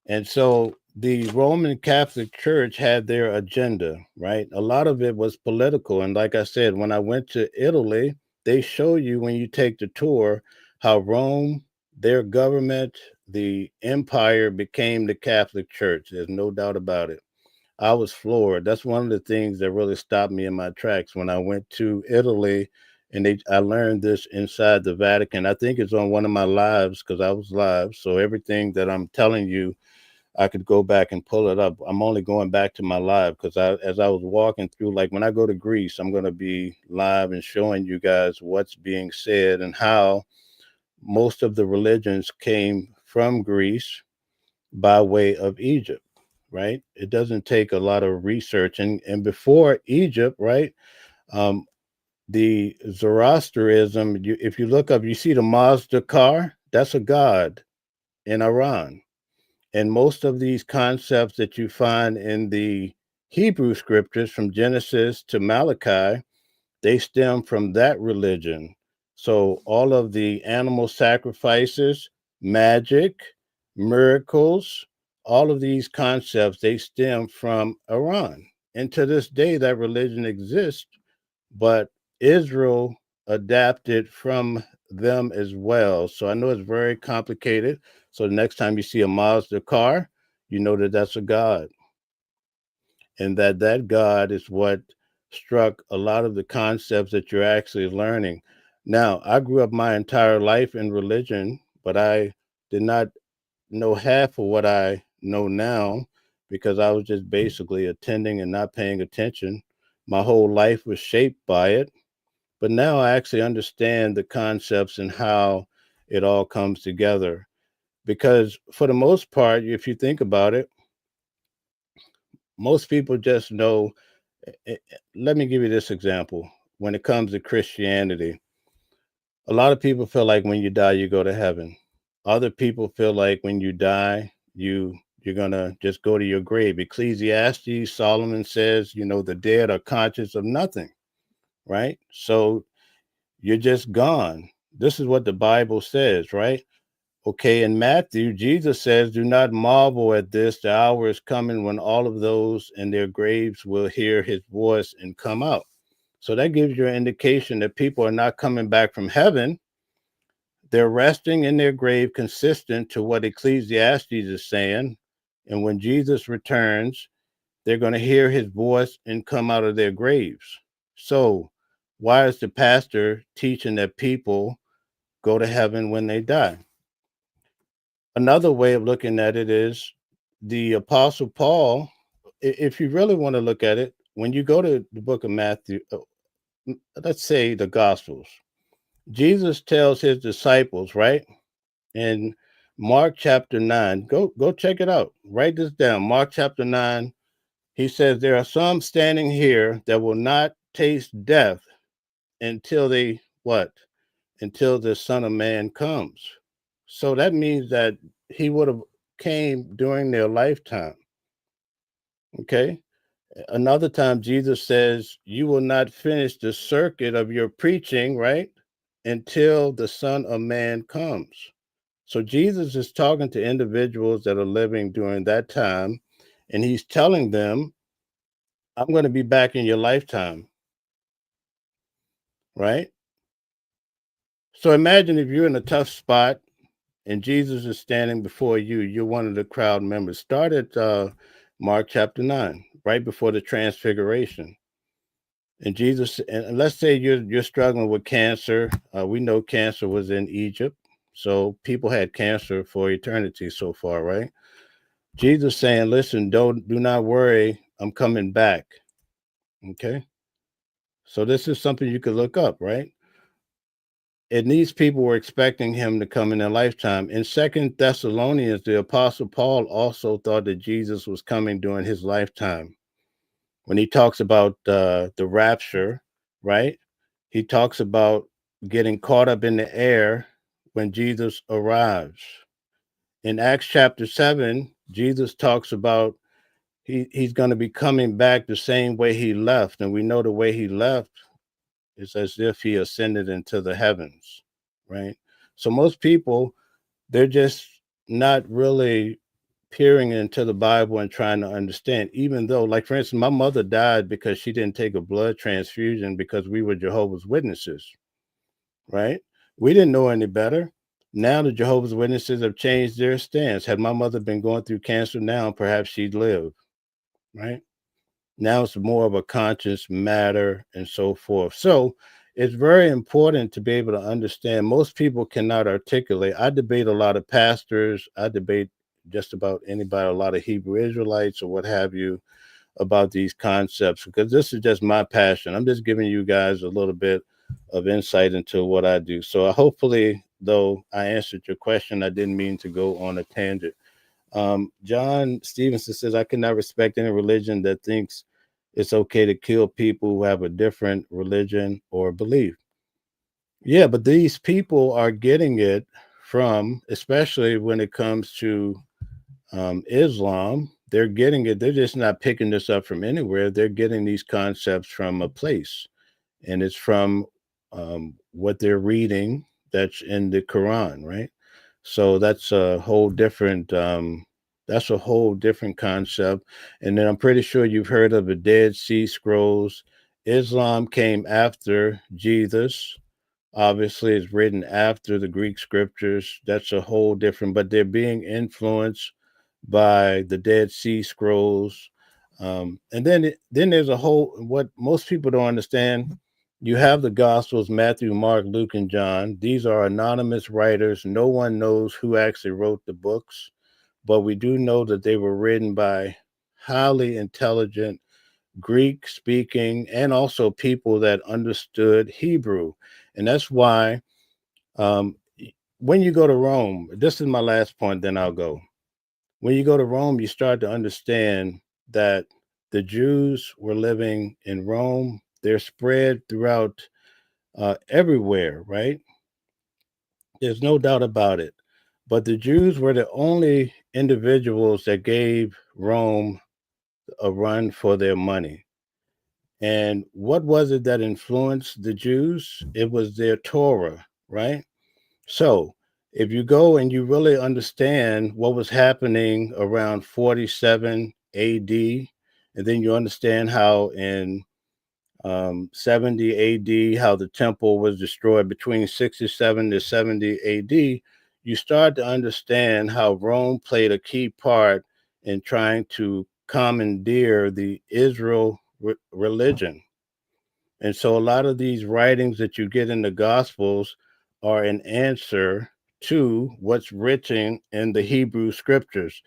And so the Roman Catholic Church had their agenda, right? A lot of it was political. And like I said, when I went to Italy, they show you when you take the tour how Rome, their government, the empire became the Catholic Church. There's no doubt about it. I was floored. That's one of the things that really stopped me in my tracks when I went to Italy, and I learned this inside the Vatican. I think it's on one of my lives because I was live. So everything that I'm telling you, I could go back and pull it up. I'm only going back to my live because as I was walking through, like when I go to Greece, I'm going to be live and showing you guys what's being said and how most of the religions came from Greece by way of Egypt, right? It doesn't take a lot of research. And before Egypt, right, The Zoroastrianism, if you look up, you see the Mazda car, that's a god in Iran. And most of these concepts that you find in the Hebrew scriptures from Genesis to Malachi, they stem from that religion. So all of the animal sacrifices, magic, miracles, all of these concepts, they stem from Iran. And to this day, that religion exists, but Israel adapted from them as well. So I know it's very complicated. So the next time you see a Mazda car, you know that that's a god, and that God is what struck a lot of the concepts that you're actually learning. Now, I grew up my entire life in religion, but I did not know half of what I know now because I was just basically attending and not paying attention. My whole life was shaped by it. But now I actually understand the concepts and how it all comes together. Because for the most part, if you think about it, most people just know. Let me give you this example. When it comes to Christianity, a lot of people feel like when you die, you go to heaven. Other people feel like when you die, you're gonna just go to your grave. Ecclesiastes, Solomon says, the dead are conscious of nothing, right? So you're just gone. This is what the Bible says, right? Okay, in Matthew, Jesus says, "Do not marvel at this. The hour is coming when all of those in their graves will hear his voice and come out." So that gives you an indication that people are not coming back from heaven. They're resting in their grave, consistent to what Ecclesiastes is saying. And when Jesus returns, they're going to hear his voice and come out of their graves. So why is the pastor teaching that people go to heaven when they die? Another way of looking at it is the Apostle Paul, if you really want to look at it, when you go to the book of Matthew, let's say the Gospels, Jesus tells his disciples, right? In Mark chapter 9, go check it out. Write this down. Mark chapter 9, he says, "There are some standing here that will not taste death until they what? Until the Son of Man comes." So that means that he would have came during their lifetime. Okay. Another time Jesus says, "You will not finish the circuit of your preaching, right? Until the Son of Man comes." So Jesus is talking to individuals that are living during that time, and he's telling them, "I'm going to be back in your lifetime," right? So imagine if you're in a tough spot and Jesus is standing before you. You're one of the crowd members. Start at Mark chapter 9, right before the transfiguration. And Jesus, and let's say you're struggling with cancer. We know cancer was in Egypt, so people had cancer for eternity so far, right? Jesus saying, "Listen, do not worry. I'm coming back." Okay. So this is something you could look up, right? And these people were expecting him to come in their lifetime. In Second Thessalonians, the Apostle Paul also thought that Jesus was coming during his lifetime. When he talks about the rapture, right? He talks about getting caught up in the air when Jesus arrives. In Acts chapter 7, Jesus talks about he's going to be coming back the same way he left. And we know the way he left is as if he ascended into the heavens, right? So most people, they're just not really peering into the Bible and trying to understand, even though, like, for instance, my mother died because she didn't take a blood transfusion because we were Jehovah's Witnesses, right? We didn't know any better. Now the Jehovah's Witnesses have changed their stance. Had my mother been going through cancer now, perhaps she'd live, right? Now it's more of a conscious matter and so forth. So it's very important to be able to understand. Most people cannot articulate. I debate a lot of pastors. I debate just about anybody, a lot of Hebrew Israelites or what have you, about these concepts, because this is just my passion. I'm just giving you guys a little bit of insight into what I do. So hopefully, though, I answered your question. I didn't mean to go on a tangent. John Stevenson says, "I cannot respect any religion that thinks it's okay to kill people who have a different religion or belief. Yeah, but these people are getting it from, especially when it comes to Islam, they're getting it. They're just not picking this up from anywhere. They're getting these concepts from a place, and it's from what they're reading that's in the Quran, right? So that's a whole different concept. And then I'm pretty sure you've heard of the Dead Sea Scrolls. Islam came after Jesus. Obviously, it's written after the Greek scriptures. That's a whole different, but they're being influenced by the Dead Sea Scrolls. And then there's a whole, what most people don't understand. You have the Gospels, Matthew, Mark, Luke, and John. These are anonymous writers. No one knows who actually wrote the books, but we do know that they were written by highly intelligent Greek speaking and also people that understood Hebrew. And that's why when you go to Rome, this is my last point, then I'll go. When you go to Rome, you start to understand that the Jews were living in Rome. They're spread throughout everywhere, right? There's no doubt about it. But the Jews were the only individuals that gave Rome a run for their money. And what was it that influenced the Jews? It was their Torah, right? So if you go and you really understand what was happening around 47 AD, and then you understand how in 70 AD, how the temple was destroyed between 67 to 70 AD, you start to understand how Rome played a key part in trying to commandeer the Israel religion. And so a lot of these writings that you get in the Gospels are an answer to what's written in the Hebrew scriptures.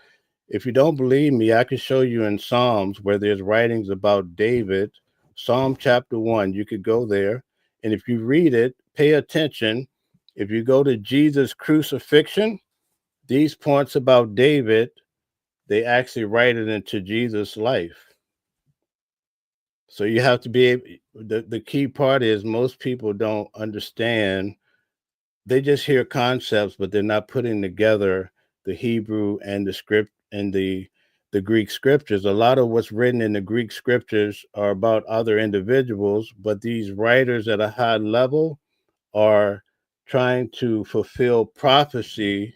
If you don't believe me, I can show you in Psalms where there's writings about David. Psalm chapter 1, you could go there. And if you read it, pay attention. If you go to Jesus' crucifixion, these points about David, they actually write it into Jesus' life. So you have to be able, the key part is most people don't understand. They just hear concepts, but they're not putting together the Hebrew and the script and the Greek scriptures. A lot of what's written in the Greek scriptures are about other individuals, but these writers at a high level are trying to fulfill prophecy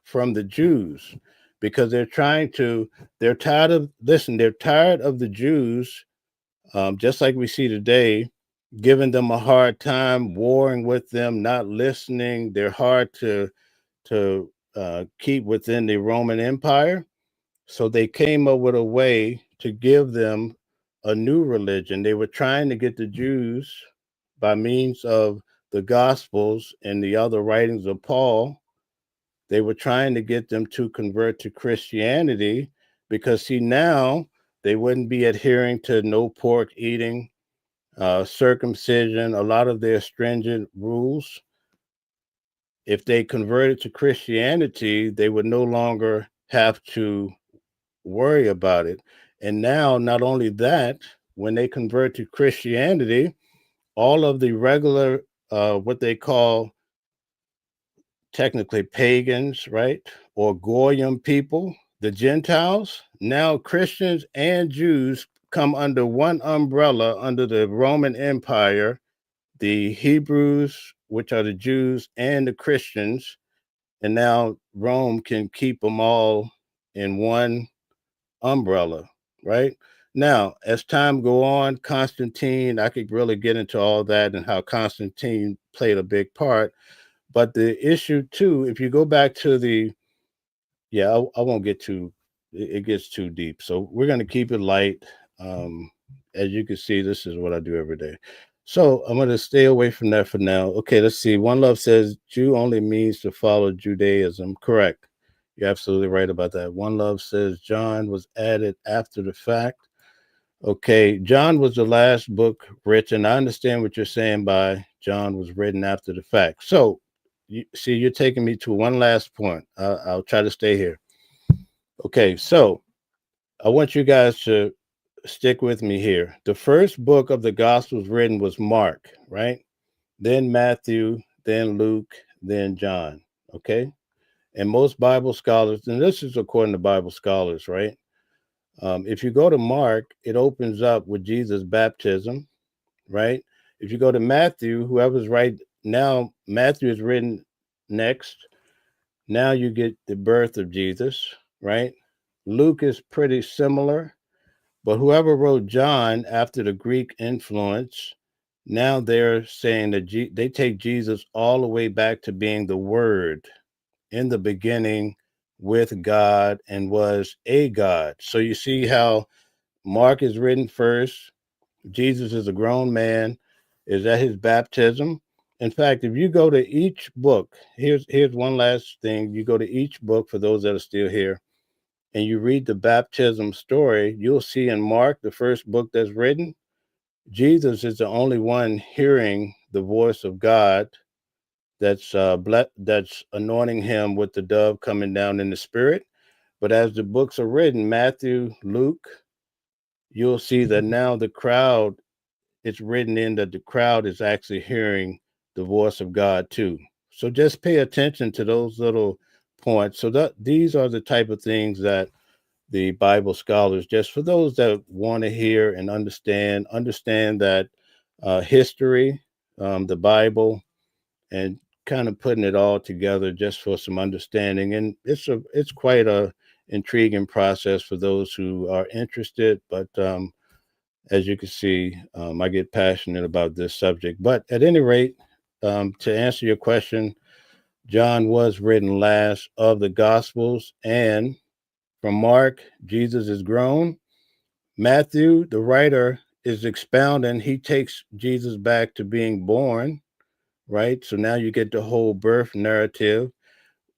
from the Jews because they're tired of, listen, they're tired of the Jews, just like we see today, giving them a hard time, warring with them, not listening. They're hard to keep within the Roman Empire. So they came up with a way to give them a new religion. They were trying to get the Jews by means of the Gospels and the other writings of Paul. They were trying to get them to convert to Christianity because, see, now they wouldn't be adhering to no pork eating, circumcision, a lot of their stringent rules. If they converted to Christianity, they would no longer have to worry about it. And now, not only that, when they convert to Christianity, all of the regular, what they call technically pagans, right? Or Goyim people, the Gentiles, now Christians and Jews come under one umbrella under the Roman Empire, the Hebrews, which are the Jews, and the Christians. And now Rome can keep them all in one umbrella, right? Now, as time go on, Constantine, I could really get into all that and how Constantine played a big part. But the issue too, if you go back to I won't get too, it gets too deep. So we're going to keep it light. As you can see, this is what I do every day. So I'm going to stay away from that for now. Okay, let's see. One Love says Jew only means to follow Judaism. Correct. You're absolutely right about that. One Love says John was added after the fact. Okay, John was the last book written. I understand what you're saying by John was written after the fact. So, you see, you're taking me to one last point. I'll try to stay here. Okay, so I want you guys to stick with me here. The first book of the Gospels written was Mark, right? Then Matthew, then Luke, then John. Okay. And most Bible scholars, and this is according to Bible scholars, right? If you go to Mark, it opens up with Jesus' baptism, right? If you go to Matthew, whoever's right now, Matthew is written next. Now you get the birth of Jesus, right? Luke is pretty similar, but whoever wrote John after the Greek influence, now they're saying that they take Jesus all the way back to being the Word in the beginning with God and was a God. So you see how Mark is written first. Jesus is a grown man, is at his baptism. In fact, if you go to each book, here's one last thing. You go to each book for those that are still here, and you read the baptism story, you'll see in Mark, the first book that's written, Jesus is the only one hearing the voice of God that's anointing him with the dove coming down in the spirit. But as the books are written, Matthew, Luke, you'll see that now the crowd, it's written in that the crowd is actually hearing the voice of God too. So just pay attention to those little points. So that these are the type of things that the Bible scholars, just for those that want to hear and understand that history, the Bible, and kind of putting it all together just for some understanding. And it's quite a intriguing process for those who are interested. But as you can see, I get passionate about this subject. But at any rate, to answer your question, John was written last of the Gospels, and from Mark, Jesus is grown. Matthew, the writer, is expounding. He takes Jesus back to being born, right? So now you get the whole birth narrative.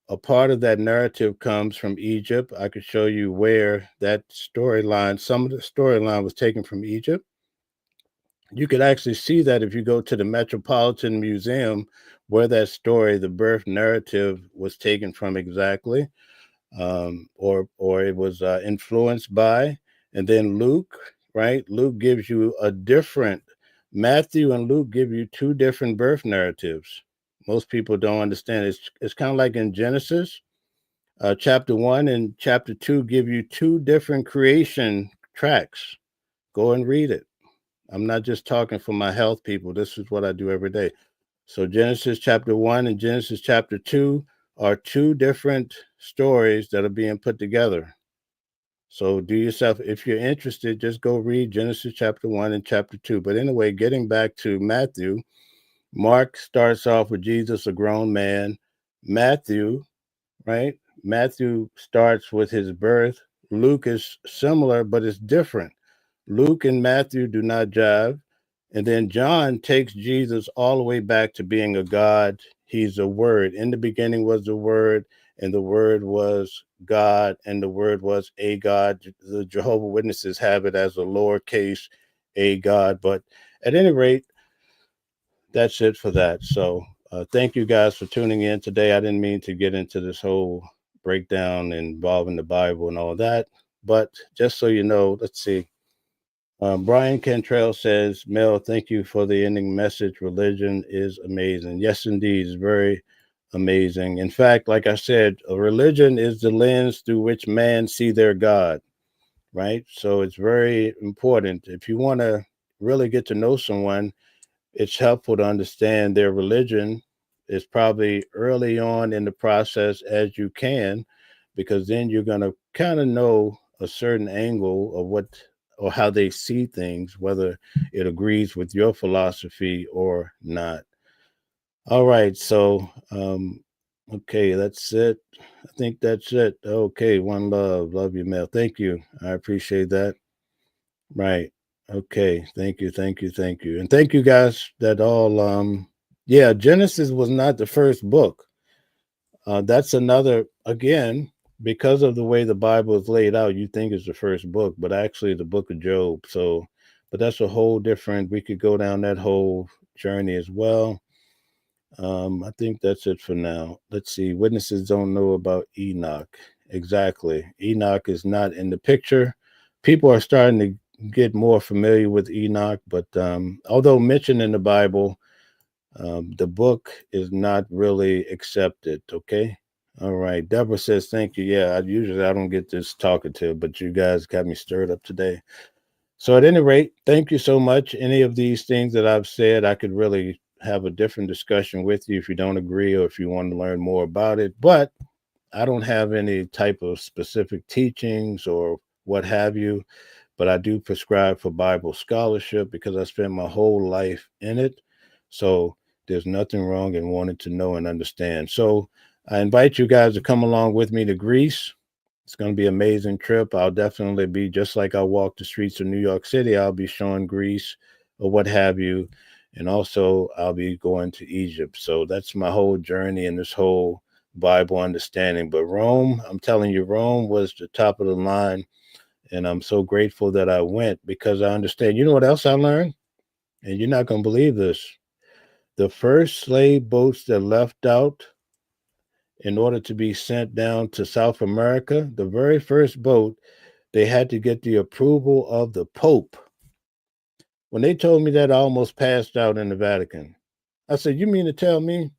A part of that narrative comes from Egypt. I could show you where that storyline, some of the storyline was taken from Egypt. You could actually see that if you go to the Metropolitan Museum, where that story, the birth narrative, was taken from exactly, or it was influenced by. And then Luke, right? Luke gives you a different. Matthew and Luke give you two different birth narratives. Most people don't understand. It's kind of like in Genesis, chapter 1 and chapter 2 give you two different creation tracks. Go and read it. I'm not just talking for my health people. This is what I do every day. So Genesis chapter 1 and Genesis chapter 2 are two different stories that are being put together. So do yourself, if you're interested, just go read Genesis chapter 1 and chapter 2. But anyway, getting back to Matthew, Mark starts off with Jesus, a grown man. Matthew, right? Matthew starts with his birth. Luke is similar, but it's different. Luke and Matthew do not jive. And then John takes Jesus all the way back to being a God. He's a word. In the beginning was the word, and the word was God, and the word was a God. The Jehovah Witnesses have it as a lowercase a God. But at any rate, that's it for that. So thank you guys for tuning in today. I didn't mean to get into this whole breakdown involving the Bible and all that. But just so you know, let's see. Brian Cantrell says, Mel, thank you for the ending message. Religion is amazing. Yes, indeed. It's very amazing. In fact, like I said, a religion is the lens through which man see their God, right? So it's very important. If you want to really get to know someone, it's helpful to understand their religion is probably early on in the process as you can, because then you're going to kind of know a certain angle of what or how they see things, whether it agrees with your philosophy or not. All right. So, okay, that's it. I think that's it. Okay. One love. Love you, Mel. Thank you. I appreciate that. Right. Okay. Thank you. Thank you. Thank you. And thank you guys that all yeah, Genesis was not the first book. That's another again, because of the way the Bible is laid out, you think it's the first book, but actually the book of Job. So, but that's a whole different, we could go down that whole journey as well. I think that's it for now. Let's see. Witnesses don't know about Enoch. Exactly. Enoch is not in the picture. People are starting to get more familiar with Enoch. But although mentioned in the Bible, the book is not really accepted. Okay. All right. Deborah says, thank you. Yeah, I don't get this talkative, but you guys got me stirred up today. So at any rate, thank you so much. Any of these things that I've said, I could really have a different discussion with you if you don't agree or if you want to learn more about it. But I don't have any type of specific teachings or what have you, but I do prescribe for Bible scholarship because I spent my whole life in it. So there's nothing wrong in wanting to know and understand. So I invite you guys to come along with me to Greece. It's going to be an amazing trip. I'll definitely be, just like I walk the streets of New York City, I'll be showing Greece or what have you. And also I'll be going to Egypt. So that's my whole journey and this whole Bible understanding. But Rome, I'm telling you, Rome was the top of the line. And I'm so grateful that I went because I understand. You know what else I learned? And you're not going to believe this. The first slave boats that left out in order to be sent down to South America, the very first boat, they had to get the approval of the Pope. When they told me that, I almost passed out in the Vatican. I said, you mean to tell me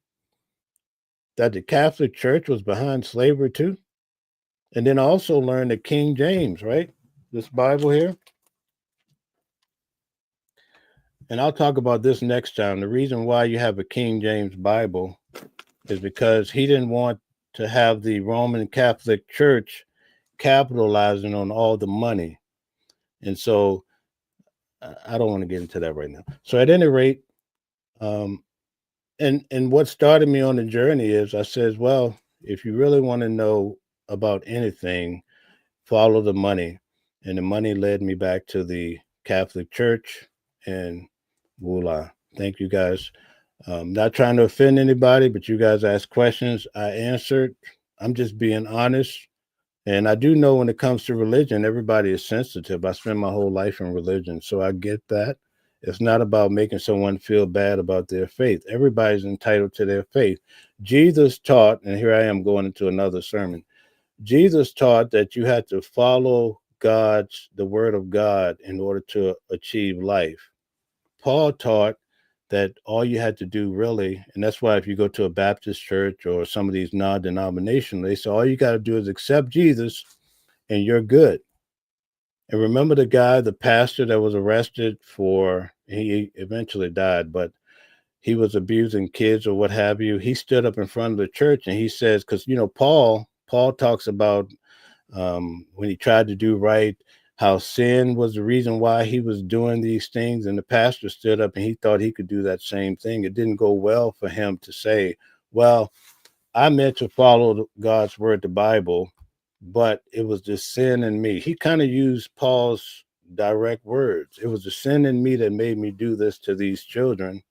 that the Catholic Church was behind slavery too? And then I also learned that King James, right? This Bible here. And I'll talk about this next time. The reason why you have a King James Bible is because he didn't want to have the Roman Catholic Church capitalizing on all the money. And so I don't want to get into that right now. So at any rate, and what started me on the journey is I says, well, if you really want to know about anything, follow the money. And the money led me back to the Catholic Church, and voila. Thank you guys. Not trying to offend anybody, but you guys asked questions. I answered. I'm just being honest. And I do know when it comes to religion, everybody is sensitive. I spent my whole life in religion, so I get that. It's not about making someone feel bad about their faith. Everybody's entitled to their faith. Jesus taught, and here I am going into another sermon. Jesus taught that you had to follow the word of God in order to achieve life. Paul taught that all you had to do really, and that's why if you go to a Baptist church or some of these non-denominational, they say all you got to do is accept Jesus and you're good. And remember the pastor that was arrested he eventually died, but he was abusing kids or what have you. He stood up in front of the church and he says, because Paul talks about when he tried to do right, how sin was the reason why he was doing these things. And the pastor stood up and he thought he could do that same thing. It didn't go well for him to say, well, I meant to follow God's word, the Bible, but it was the sin in me. He kind of used Paul's direct words. It was the sin in me that made me do this to these children.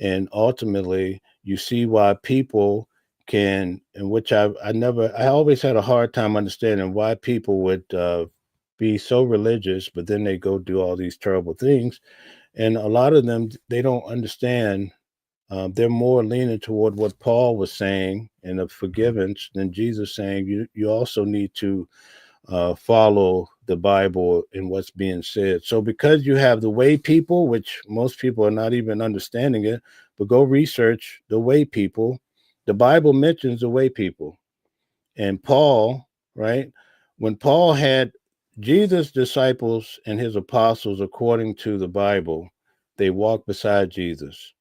And ultimately, you see why people can, and which I always had a hard time understanding why people would be so religious, but then they go do all these terrible things. And a lot of them, they don't understand. They're more leaning toward what Paul was saying and the forgiveness than Jesus saying you also need to follow the Bible and what's being said. So because you have the way people, which most people are not even understanding it, but go research the way people. The Bible mentions the way people. And Paul, right? When Paul had Jesus' disciples and his apostles, according to the Bible, they walked beside Jesus,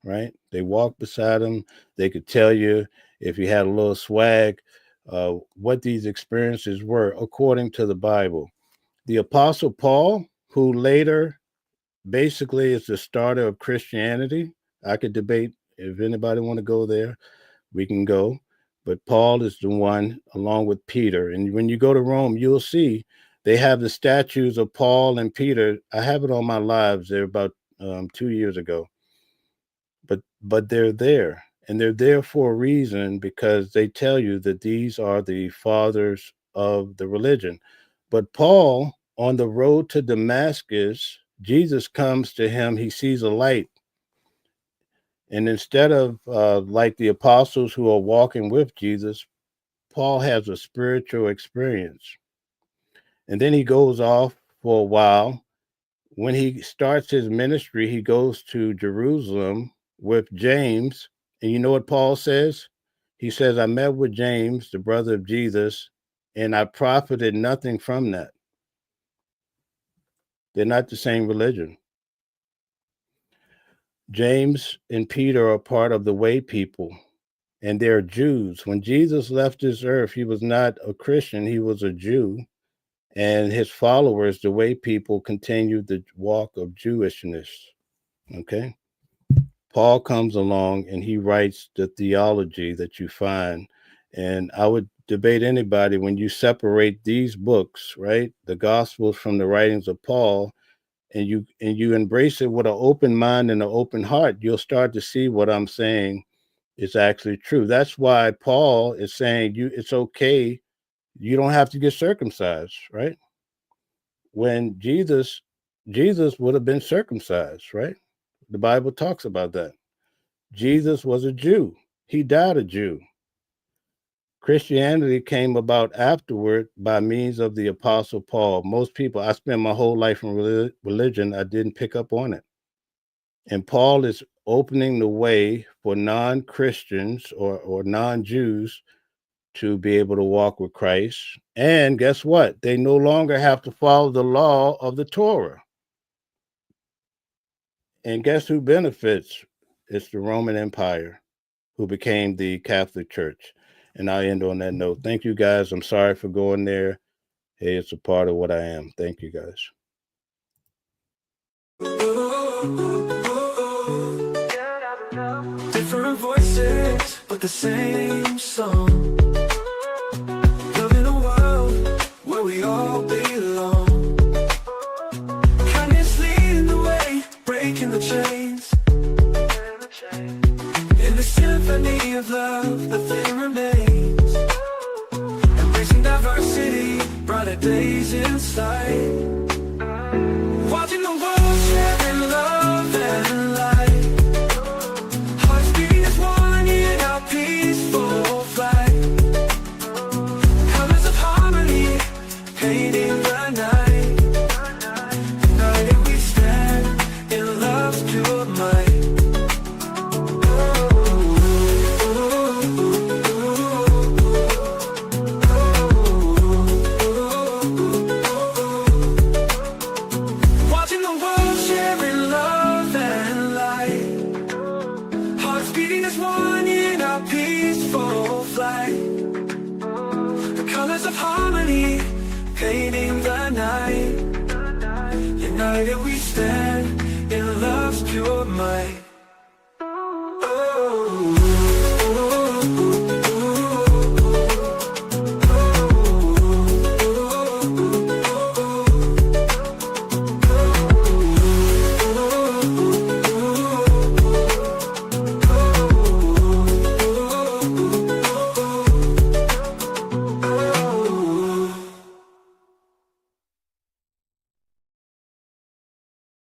right? They walked beside him. They could tell you if he had a little swag, what these experiences were according to the Bible. The Apostle Paul, who later basically is the starter of Christianity, I could debate if anybody want to go there, we can go. But Paul is the one along with Peter. And when you go to Rome, you'll see they have the statues of Paul and Peter. I have it on my lives there about 2 years ago. But they're there. And they're there for a reason because they tell you that these are the fathers of the religion. But Paul, on the road to Damascus, Jesus comes to him. He sees a light. And instead of like the apostles who are walking with Jesus, Paul has a spiritual experience. And then he goes off for a while. When he starts his ministry, he goes to Jerusalem with James. And you know what Paul says? He says, I met with James, the brother of Jesus, and I profited nothing from that. They're not the same religion. James and Peter are part of the way people, and they're Jews. When Jesus left this earth, he was not a Christian, he was a Jew. And his followers, the way people, continued the walk of Jewishness. Okay? Paul comes along and he writes the theology that you find. And I would debate anybody when you separate these books, right? The Gospels from the writings of Paul, and you embrace it with an open mind and an open heart, you'll start to see what I'm saying is actually true. That's why Paul is saying it's okay. You don't have to get circumcised, right? When Jesus would have been circumcised, right? The Bible talks about that. Jesus was a Jew. He died a Jew. Christianity came about afterward by means of the Apostle Paul. Most people, I spent my whole life in religion, I didn't pick up on it. And Paul is opening the way for non-Christians or non-Jews to be able to walk with Christ. And guess what? They no longer have to follow the law of the Torah. And guess who benefits? It's the Roman Empire, who became the Catholic Church. And I'll end on that note. Thank you, guys. I'm sorry for going there. Hey, it's a part of what I am. Thank you, guys. Different voices, but the same song. Loving a world where we all belong. Kindness leading the way, breaking the chains. In the symphony of love, the thing remains. Embracing diversity, brighter days in sight. Watching the world sharing love and light. Hearts beating as one in our peaceful flight. Colors of harmony, painting the night. United we stand in love's pure might. Watching the world sharing love and light. Hearts beating as one in our peaceful flight. The colors of harmony, painting the night. United we stand in love's pure might.